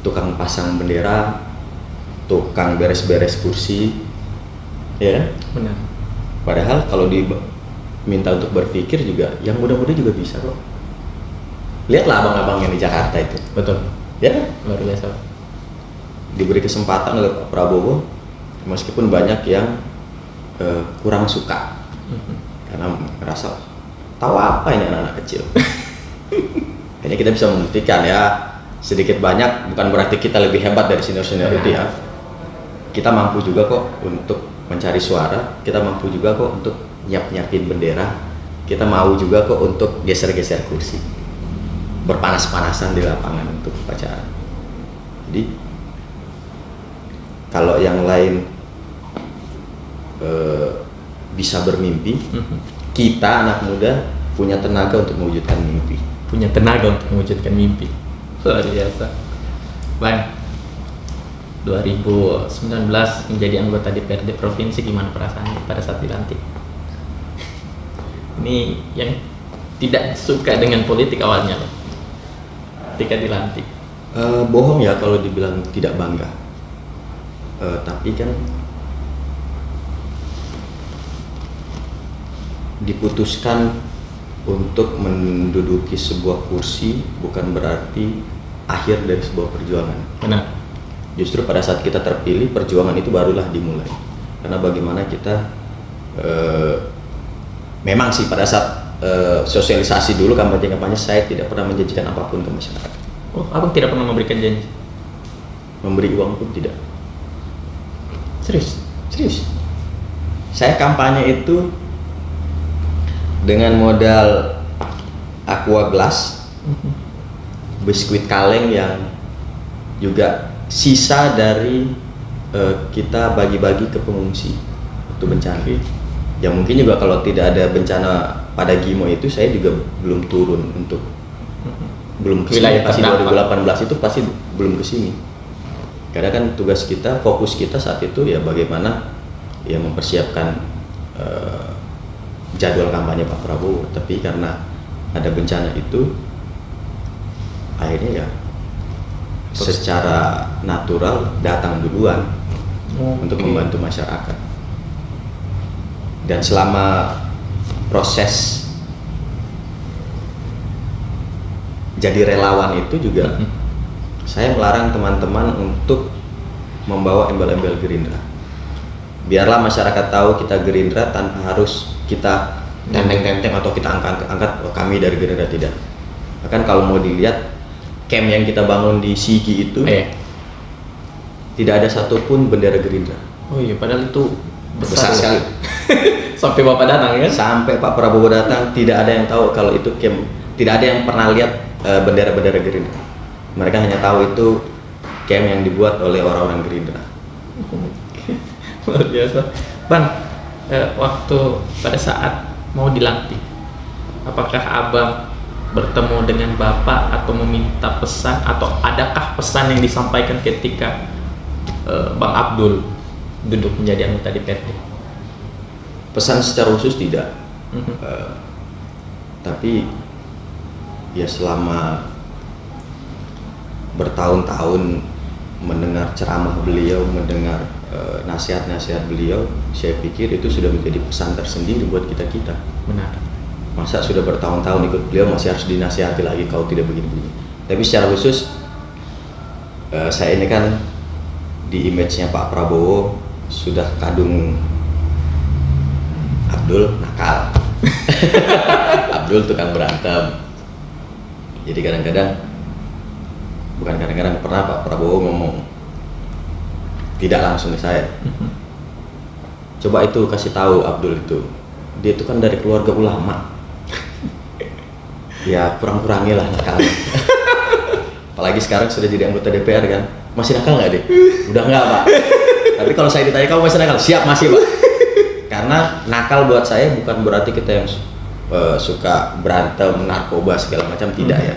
tukang pasang bendera, tukang beres-beres kursi, ya. Benar. Padahal kalau diminta untuk berpikir juga, yang muda-muda juga bisa kok. Lihatlah abang-abang yang di Jakarta itu, Betul. ya kan? Luar biasa. Diberi kesempatan oleh Pak Prabowo, meskipun banyak yang kurang suka karena merasa tahu apa ini anak-anak kecil. Kayaknya kita bisa membuktikan ya, sedikit banyak bukan berarti kita lebih hebat dari senior-senior itu ya. Kita mampu juga kok untuk mencari suara, kita mampu juga kok untuk nyiapin bendera, kita mau juga kok untuk geser-geser kursi, berpanas-panasan di lapangan untuk upacara. Jadi kalau yang lain bisa bermimpi, kita anak muda punya tenaga untuk mewujudkan mimpi. Punya tenaga untuk mewujudkan mimpi. Luar biasa. Bang, 2019 menjadi anggota DPRD provinsi, gimana perasaannya pada saat dilantik? Ini yang tidak suka dengan politik awalnya loh, ketika dilantik. Bohong ya kalau dibilang tidak bangga. Tapi kan diputuskan untuk menduduki sebuah kursi bukan berarti akhir dari sebuah perjuangan. Benar. Justru pada saat kita terpilih, perjuangan itu barulah dimulai. Karena bagaimana kita memang sih pada saat sosialisasi dulu kampanye saya tidak pernah menjanjikan apapun ke masyarakat. Oh, abang tidak pernah memberikan janji? Memberi uang pun tidak. Serius? Saya kampanye itu dengan modal aqua glass, biskuit kaleng yang juga sisa dari kita bagi-bagi ke pengungsi untuk bencana. Ya mungkin juga kalau tidak ada bencana pada Gimo itu, saya juga belum turun untuk belum kesini. Pasti 2018 itu pasti belum kesini. Karena kan tugas kita, fokus kita saat itu ya bagaimana ya mempersiapkan jadwal kampanye Pak Prabowo. Tapi karena ada bencana itu, akhirnya ya secara natural datang duluan untuk membantu masyarakat. Dan selama proses jadi relawan itu juga saya melarang teman-teman untuk membawa embel-embel Gerindra. Biarlah masyarakat tahu kita Gerindra tanpa harus kita tenteng-tenteng atau kita angkat oh, kami dari Gerindra, tidak. Bahkan kalau mau dilihat camp yang kita bangun di Sigi itu tidak ada satupun bendera Gerindra. Oh iya, padahal itu besar sekali. Sampai Bapak datang ya? Sampai Pak Prabowo datang, tidak ada yang tahu kalau itu camp, tidak ada yang pernah lihat bendera-bendera Gerindra. Mereka hanya tahu itu camp yang dibuat oleh orang-orang Gerindra. Luar biasa. Bang, waktu pada saat mau dilantik, apakah abang bertemu dengan Bapak atau meminta pesan, atau adakah pesan yang disampaikan ketika Bang Abdul duduk menjadi anggota DPRD? Pesan secara khusus tidak. Tapi ya selama bertahun-tahun mendengar ceramah beliau, mendengar nasihat-nasihat beliau, saya pikir itu sudah menjadi pesan tersendiri buat kita-kita. Benar. Masa sudah bertahun-tahun ikut beliau masih harus dinasihati lagi kau tidak begini-begini. Tapi secara khusus saya ini kan di image-nya Pak Prabowo sudah kadung Abdul nakal. Abdul tukang berantem. Jadi bukan kadang-kadang pernah Pak Prabowo ngomong tidak langsung ke saya. Coba itu kasih tahu Abdul itu. Dia itu kan dari keluarga ulama. Ya kurang-kurangilah nakalnya. Apalagi sekarang sudah jadi anggota DPR kan. Masih nakal nggak deh? Udah nggak Pak. Tapi kalau saya ditanya kamu masih nakal? Siap masih Pak. Karena nakal buat saya bukan berarti kita yang suka berantem, narkoba segala macam, tidak ya.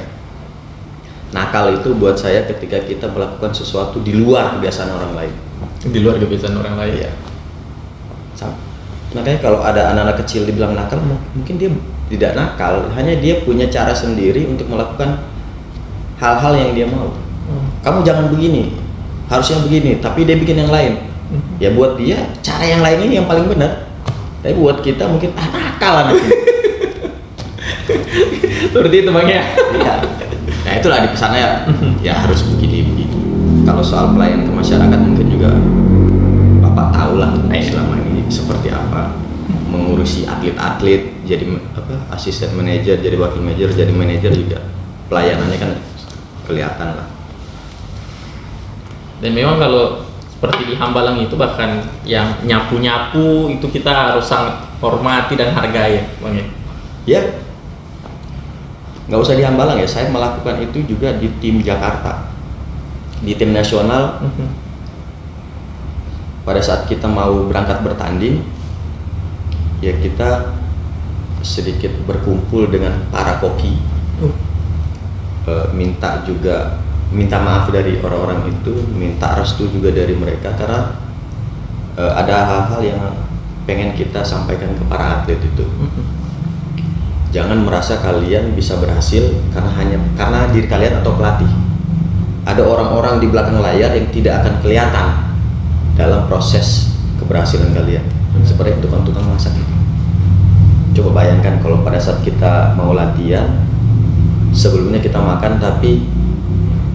Nakal itu buat saya ketika kita melakukan sesuatu di luar kebiasaan orang lain. Di luar kebiasaan orang lain. Ya. Makanya kalau ada anak-anak kecil dibilang nakal, mungkin dia tidak nakal, hanya dia punya cara sendiri untuk melakukan hal-hal yang dia mau. Kamu jangan begini, harusnya begini, tapi dia bikin yang lain. Ya buat dia cara yang lain ini yang paling benar. Tapi buat kita mungkin nakal anak ini. Seperti itu Bang ya. Iya. Nah itulah di pesannya ya harus begini begitu. Kalau soal pelayanan ke masyarakat mungkin juga Bapak tahu lah selama ini seperti apa mengurusi atlet-atlet, jadi asisten manajer, jadi wakil manajer, jadi manajer juga pelayanannya kan kelihatan lah. Dan memang kalau seperti di Hambalang itu bahkan yang nyapu-nyapu itu kita harus sangat hormati dan hargai Bang ya. Ya, nggak usah di Hambalang ya, saya melakukan itu juga di tim Jakarta, di tim nasional. Pada saat kita mau berangkat bertanding, ya kita sedikit berkumpul dengan para koki, minta maaf dari orang-orang itu, minta restu juga dari mereka karena ada hal-hal yang pengen kita sampaikan ke para atlet itu. Jangan merasa kalian bisa berhasil karena diri kalian atau pelatih. Ada orang-orang di belakang layar yang tidak akan kelihatan dalam proses keberhasilan kalian. Seperti tukang-tukang masak itu. Coba bayangkan kalau pada saat kita mau latihan, sebelumnya kita makan tapi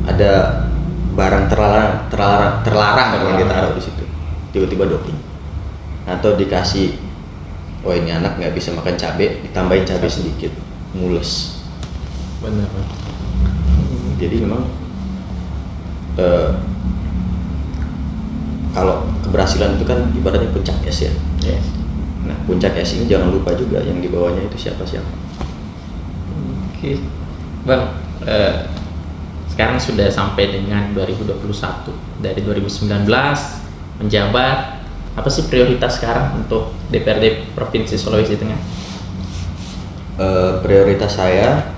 ada barang terlarang yang ditaruh di situ. Tiba-tiba doping. Atau dikasih, oh ini anak nggak bisa makan cabai, ditambahin cabai sedikit, mules. Benar. Jadi memang kalau keberhasilan itu kan ibaratnya puncak es ya. Yes. Nah puncak es ini jangan lupa juga yang di bawahnya itu siapa-siapa. Oke, Bang. Sekarang sudah sampai dengan 2021. Dari 2019 menjabat. Apa sih prioritas sekarang untuk DPRD Provinsi Sulawesi Tengah? Prioritas saya,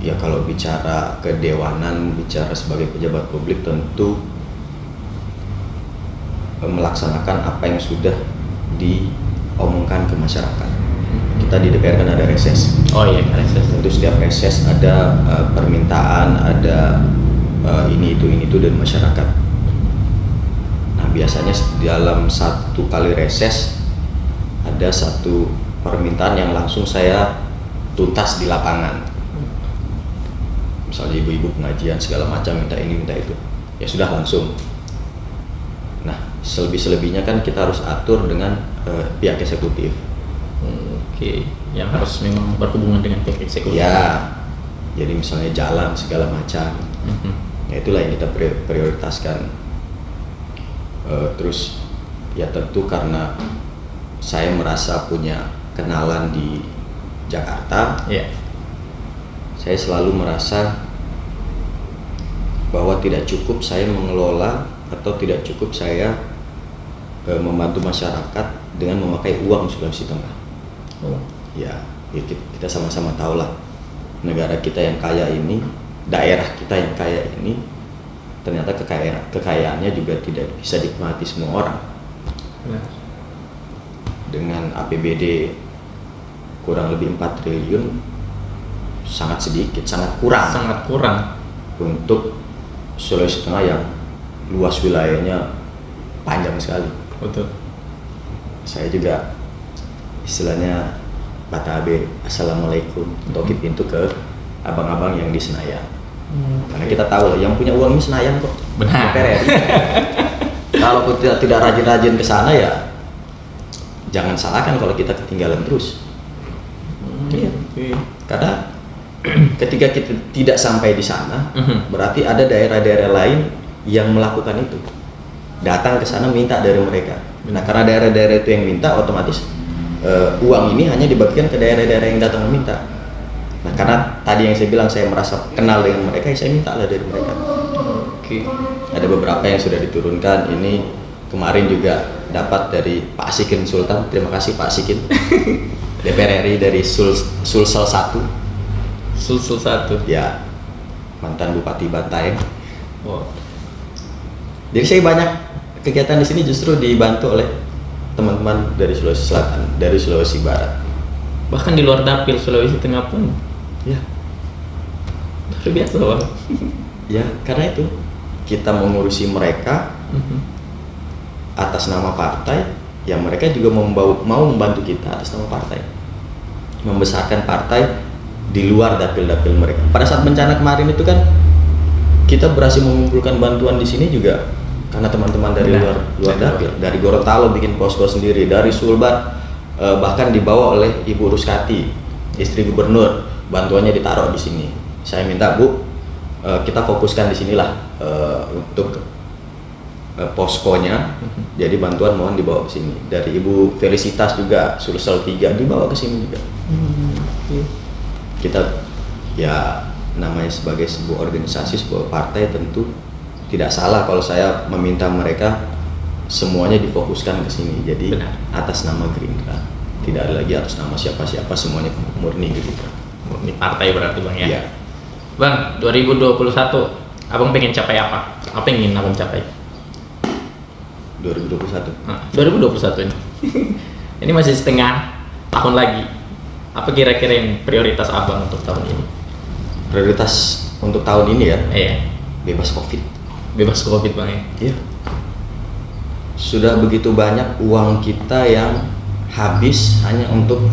ya kalau bicara kedewanan, bicara sebagai pejabat publik tentu melaksanakan apa yang sudah diomongkan ke masyarakat. Kita di DPR kan ada reses. Oh iya, reses. Tentu setiap reses ada permintaan, ada ini itu dari masyarakat. Nah biasanya dalam satu kali reses ada satu permintaan yang langsung saya tuntas di lapangan. Misalnya ibu-ibu pengajian segala macam minta ini minta itu, ya sudah langsung. Nah selebihnya kan kita harus atur dengan pihak eksekutif. Oke, yang harus memang berhubungan dengan pihak eksekutif. Ya, jadi misalnya jalan segala macam. Ya itulah yang kita prioritaskan. Terus ya tentu karena saya merasa punya kenalan di Jakarta, saya selalu merasa bahwa tidak cukup saya mengelola atau tidak cukup saya membantu masyarakat dengan memakai uang Sulawesi Tengah. Ya kita sama-sama tahu lah negara kita yang kaya ini, daerah kita yang kaya ini ternyata kekayaannya juga tidak bisa dinikmati semua orang. Benar. Dengan APBD kurang lebih 4 triliun sangat sedikit, sangat kurang untuk Sulawesi Tengah yang luas wilayahnya panjang sekali. Betul. Saya juga istilahnya batabe assalamualaikum, toki pintu ke abang-abang yang di Senayan. Karena kita tahu lah yang punya uang ini Senayan kok. Benar. DPR. Kalau kita tidak rajin-rajin ke sana ya jangan salahkan kalau kita ketinggalan terus. Iya. Karena ketika kita tidak sampai di sana, berarti ada daerah-daerah lain yang melakukan itu. Datang ke sana minta dari mereka. Nah, karena daerah-daerah itu yang minta, otomatis uang ini hanya dibagikan ke daerah-daerah yang datang meminta. Nah, karena tadi yang saya bilang saya merasa kenal dengan mereka, saya minta lah dari mereka. Oke. Ada beberapa yang sudah diturunkan. Ini kemarin juga dapat dari Pak Asikin Sultan. Terima kasih Pak Asikin. DPR RI dari Sulsel 1. Sulsel 1. Ya, mantan Bupati Bantaeng. Wow. Jadi saya banyak kegiatan di sini justru dibantu oleh teman-teman dari Sulawesi Selatan, dari Sulawesi Barat. Bahkan di luar dapil Sulawesi Tengah pun. Ya, Luar biasa, Bang. ya karena itu kita mengurusi mereka atas nama partai, ya mereka juga mau membantu kita atas nama partai, membesarkan partai di luar dapil-dapil mereka. Pada saat bencana kemarin itu kan kita berhasil mengumpulkan bantuan di sini juga karena teman-teman dari luar dapil, dari Gorontalo bikin posko sendiri, dari Sulbar bahkan dibawa oleh Ibu Ruskati, istri gubernur, bantuannya ditaruh di sini. Saya minta Bu, kita fokuskan di sinilah untuk poskonya. Jadi bantuan mohon dibawa ke sini. Dari Ibu Felicitas juga Sulsel 3 dibawa ke sini juga. Kita ya namanya sebagai sebuah organisasi, sebuah partai, tentu tidak salah kalau saya meminta mereka semuanya difokuskan ke sini. Jadi Benar. atas nama Gerindra, tidak ada lagi atas nama siapa-siapa, semuanya murni Gerindra. Ini partai berarti Bang ya? Iya. Bang, 2021 Abang pengen capai apa? Apa yang ingin Abang capai? 2021. Nah, 2021 ini. Ini masih setengah tahun lagi. Apa kira-kira yang prioritas Abang untuk tahun ini? Prioritas untuk tahun ini ya, Iya, bebas Covid. bebas Covid Bang ya? Iya. Sudah begitu banyak uang kita yang habis hanya untuk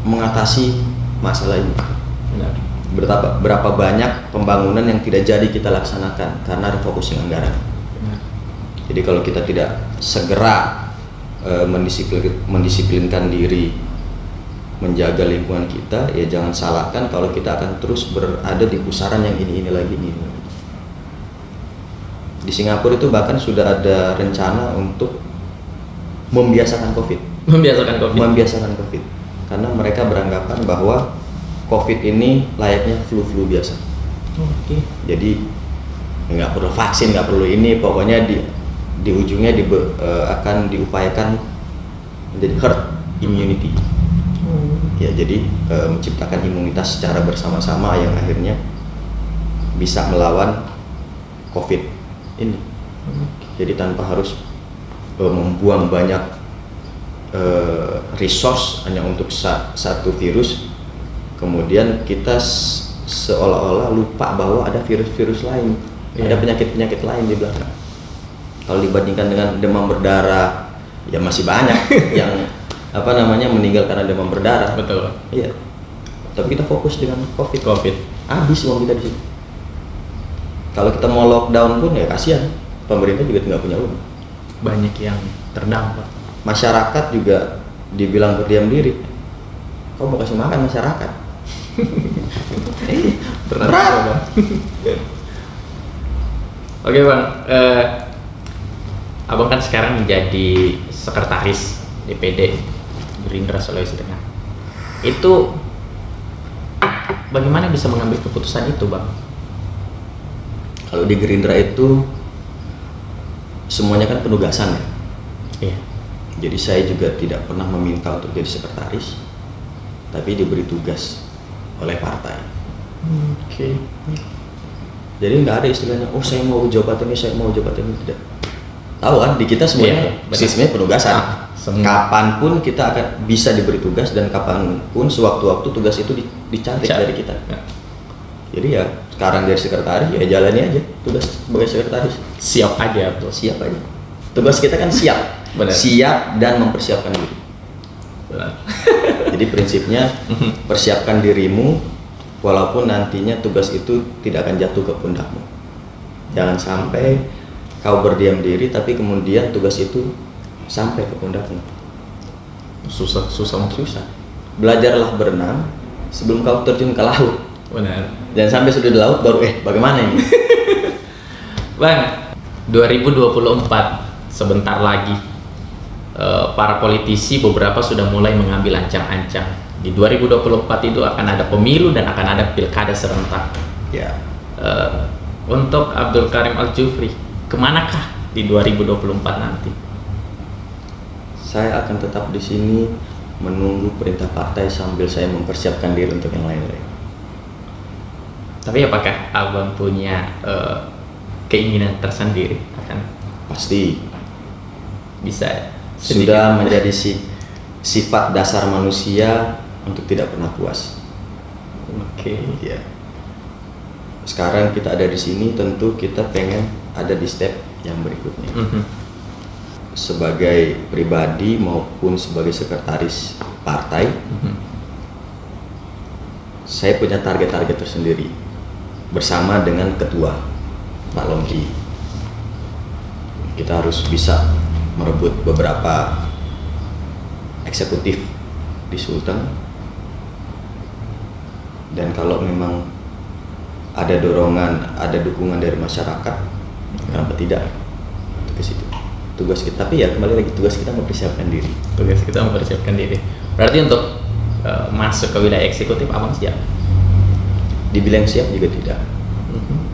mengatasi masalah ini. Benar. Berapa banyak pembangunan yang tidak jadi kita laksanakan karena refocusing anggaran. Benar. Jadi kalau kita tidak segera mendisiplinkan diri, menjaga lingkungan kita, ya jangan salahkan kalau kita akan terus berada di pusaran yang ini lagi. Di Singapura itu bahkan sudah ada rencana untuk membiasakan COVID. Membiasakan COVID. Karena mereka beranggapan bahwa COVID ini layaknya flu biasa. Oke. Jadi nggak perlu vaksin, nggak perlu ini, pokoknya di ujungnya akan diupayakan menjadi herd immunity. Ya, jadi menciptakan imunitas secara bersama-sama yang akhirnya bisa melawan COVID ini. Jadi tanpa harus membuang banyak resource hanya untuk satu virus, kemudian kita seolah-olah lupa bahwa ada virus-virus lain, ada penyakit-penyakit lain di belakang. Kalau dibandingkan dengan demam berdarah, ya masih banyak yang meninggal karena demam berdarah. Betul. Iya. Tapi kita fokus dengan COVID. Habis uang kita di situ. Kalau kita mau lockdown pun ya kasihan. Pemerintah juga nggak punya uang. Banyak yang terdampak. Masyarakat juga dibilang berdiam diri. Kau mau kasih makan masyarakat? Berat. Berat. Oke Bang, Abang kan sekarang menjadi sekretaris DPD Gerindra Sulawesi Tengah. Itu bagaimana bisa mengambil keputusan itu Bang? Kalau di Gerindra itu semuanya kan penugasan ya. Iya. Jadi saya juga tidak pernah meminta untuk jadi sekretaris, tapi diberi tugas oleh partai. Oke. Jadi nggak ada istilahnya, oh saya mau jabatan ini, saya mau jabatan ini, tidak. Tahu kan, di kita semuanya sistemnya penugasan. Kapanpun kita akan bisa diberi tugas dan kapanpun sewaktu-waktu tugas itu dicantik dari kita. Jadi ya sekarang dari sekretaris ya jalani aja tugas sebagai sekretaris. Siap aja tuh. Siap aja. Tugas kita kan siap. Benar. Siap dan mempersiapkan diri. Benar. Jadi prinsipnya persiapkan dirimu walaupun nantinya tugas itu tidak akan jatuh ke pundakmu. Jangan sampai kau berdiam diri tapi kemudian tugas itu sampai ke pundakmu. Susah. Belajarlah berenang sebelum kau terjun ke laut. Benar. Jangan sampai sudah di laut baru bagaimana ini? Bang, 2024 sebentar lagi. Para politisi beberapa sudah mulai mengambil ancang-ancang. Di 2024 itu akan ada pemilu dan akan ada pilkada serentak. Ya. Untuk Abdul Karim Al-Jufri, kemanakah di 2024 nanti? Saya akan tetap di sini menunggu perintah partai sambil saya mempersiapkan diri untuk yang lain-lain. Tapi apakah abang punya keinginan tersendiri akan Pasti bisa sudah menjadi sifat dasar manusia untuk tidak pernah puas. Oke. Ya. Sekarang kita ada di sini, tentu kita pengen ada di step yang berikutnya. Sebagai pribadi maupun sebagai sekretaris partai, saya punya target-target tersendiri bersama dengan ketua Pak Longki. Kita harus bisa merebut beberapa eksekutif di Sulteng, dan kalau memang ada dorongan, ada dukungan dari masyarakat, kenapa tidak ke situ. Tugas kita, tapi ya kembali lagi tugas kita mempersiapkan diri. Tugas kita mempersiapkan diri. Berarti untuk masuk ke wilayah eksekutif abang siap? Dibilang siap juga tidak,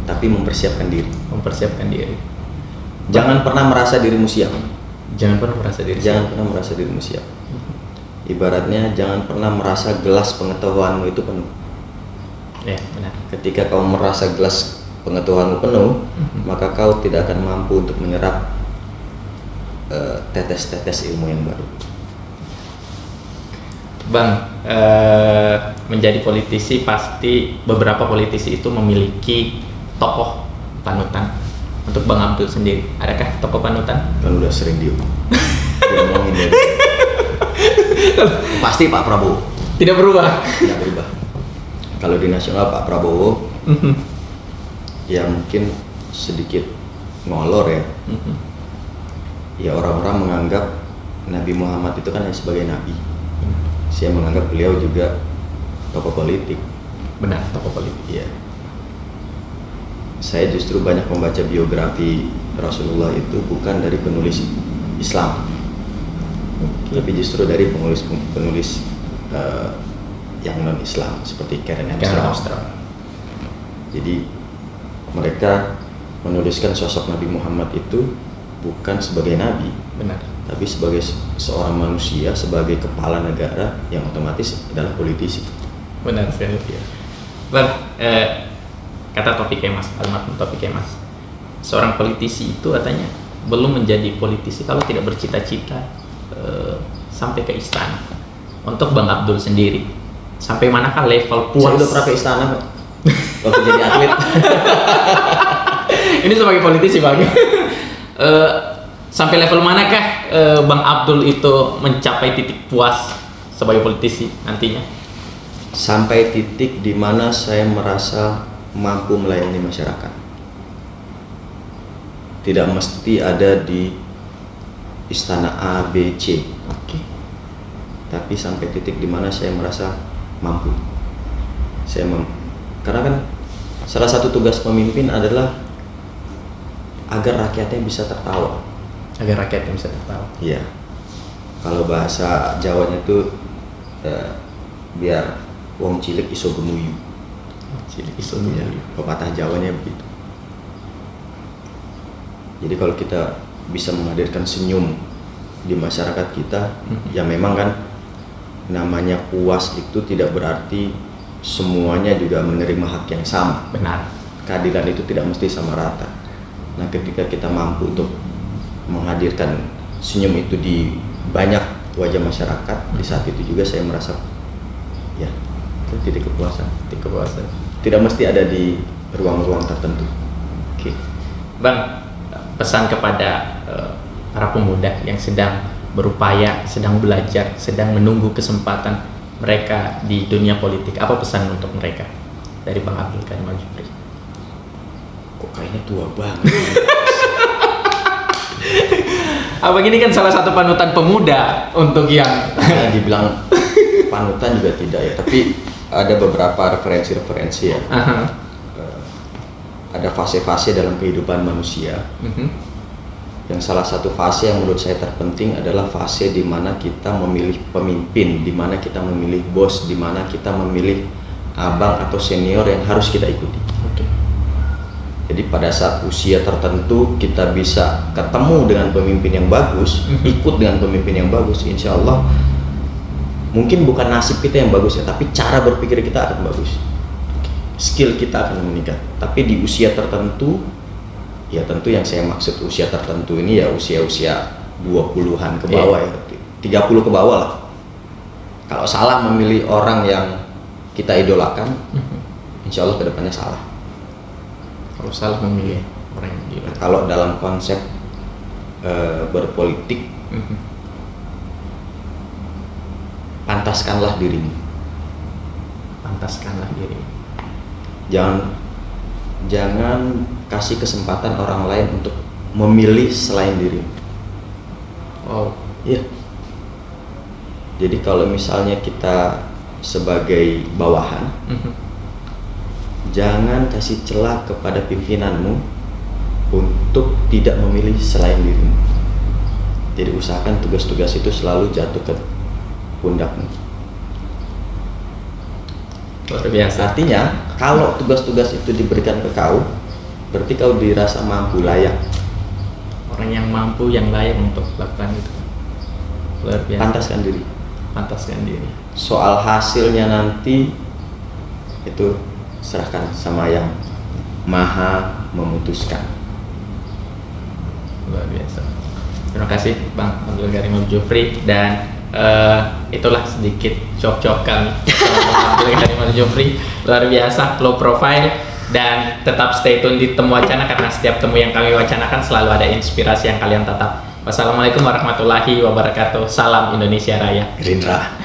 tapi mempersiapkan diri. Mempersiapkan diri. Jangan pernah merasa dirimu siap. Jangan pernah merasa diri. Jangan pernah merasa dirimu siap. Ibaratnya jangan pernah merasa gelas pengetahuanmu itu penuh. Ya, benar. Ketika kau merasa gelas pengetahuanmu penuh, maka kau tidak akan mampu untuk menyerap tetes-tetes ilmu yang baru. Bang, menjadi politisi pasti beberapa politisi itu memiliki tokoh panutan. Untuk Bang Abdul sendiri, adakah tokoh panutan? Kan udah sering diomongin ya. Pasti Pak Prabowo. Tidak berubah. Tidak berubah. Kalau di nasional Pak Prabowo, ya mungkin sedikit ngolor ya. Ya orang-orang menganggap Nabi Muhammad itu kan hanya sebagai nabi. Saya menganggap beliau juga tokoh politik. Benar, tokoh politik. Ya. Saya justru banyak membaca biografi Rasulullah itu bukan dari penulis Islam, tapi justru dari penulis yang non Islam seperti Karen Armstrong. Jadi mereka menuliskan sosok Nabi Muhammad itu bukan sebagai nabi, benar, tapi sebagai seorang manusia, sebagai kepala negara yang otomatis adalah politisi. Benar sekali. Bang, kata Taufik Kemas, almarhum Taufik Kemas, seorang politisi itu katanya belum menjadi politisi kalau tidak bercita-cita sampai ke istana. Untuk Bang Abdul sendiri, sampai manakah level puas? Saya udah pernah ke istana kok waktu jadi atlet. Ini sebagai politisi Bang. Sampai level manakah Bang Abdul itu mencapai titik puas sebagai politisi nantinya? Sampai titik di mana saya merasa mampu melayani masyarakat. Tidak mesti ada di istana A, B, C. Oke. Tapi sampai titik di mana saya merasa mampu. Karena kan salah satu tugas pemimpin adalah agar rakyatnya bisa tertawa. Agar rakyatnya bisa tertawa. Iya. Kalau bahasa Jawanya itu biar wong cilik iso gemuyu. Cilik iso gemuyu. Pepatah Jawanya begitu. Jadi kalau kita bisa menghadirkan senyum di masyarakat kita, ya memang kan namanya puas itu tidak berarti semuanya juga menerima hak yang sama. Benar. keadilan itu tidak mesti sama rata. Nah, ketika kita mampu untuk menghadirkan senyum itu di banyak wajah masyarakat, di saat itu juga saya merasa ya itu titik kepuasan. Titik kepuasan. Tidak mesti ada di ruang-ruang tertentu. Oke, Bang, pesan kepada para pemuda yang sedang berupaya, sedang belajar, sedang menunggu kesempatan mereka di dunia politik, apa pesan untuk mereka dari Bang Abdul Karim Al-Jufri? Kok kayaknya tua banget. Abang ini kan salah satu panutan pemuda untuk yang dibilang panutan juga tidak ya, tapi ada beberapa referensi ya. Ada fase-fase dalam kehidupan manusia. Yang salah satu fase yang menurut saya terpenting adalah fase di mana kita memilih pemimpin, di mana kita memilih bos, di mana kita memilih abang atau senior yang harus kita ikuti. Jadi pada saat usia tertentu kita bisa ketemu dengan pemimpin yang bagus, ikut dengan pemimpin yang bagus, insya Allah mungkin bukan nasib kita yang bagus ya, tapi cara berpikir kita akan bagus, skill kita akan meningkat. Tapi di usia tertentu, ya tentu yang saya maksud usia tertentu ini ya usia-usia 20-an ke bawah ya, 30 ke bawah lah. Kalau salah memilih orang yang kita idolakan, insya Allah kedepannya salah. Kalau salah memilih orang yang gila. Kalau dalam konsep berpolitik, pantaskanlah dirimu. Pantaskanlah diri. Jangan kasih kesempatan orang lain untuk memilih selain dirimu. Wow. Iya. Jadi kalau misalnya kita sebagai bawahan, jangan kasih celah kepada pimpinanmu untuk tidak memilih selain dirimu. Jadi usahakan tugas-tugas itu selalu jatuh ke pundakmu. Luar biasa. Artinya kalau tugas-tugas itu diberikan ke kau, berarti kau dirasa mampu, layak. Orang yang mampu, yang layak untuk melakukan itu. Luar biasa. Pantaskan diri. Pantaskan diri. Soal hasilnya nanti itu serahkan sama yang maha memutuskan. Luar biasa. Terima kasih Bang Abdul Karim Al-Jufri, dan itulah sedikit cok-cok kami sama Bang Abdul Karim Al-Jufri. Luar biasa, low profile, dan tetap stay tune di Temu Wacana karena setiap temu yang kami wacanakan selalu ada inspirasi yang kalian tatap. Wassalamualaikum warahmatullahi wabarakatuh. Salam Indonesia Raya. Gerindra.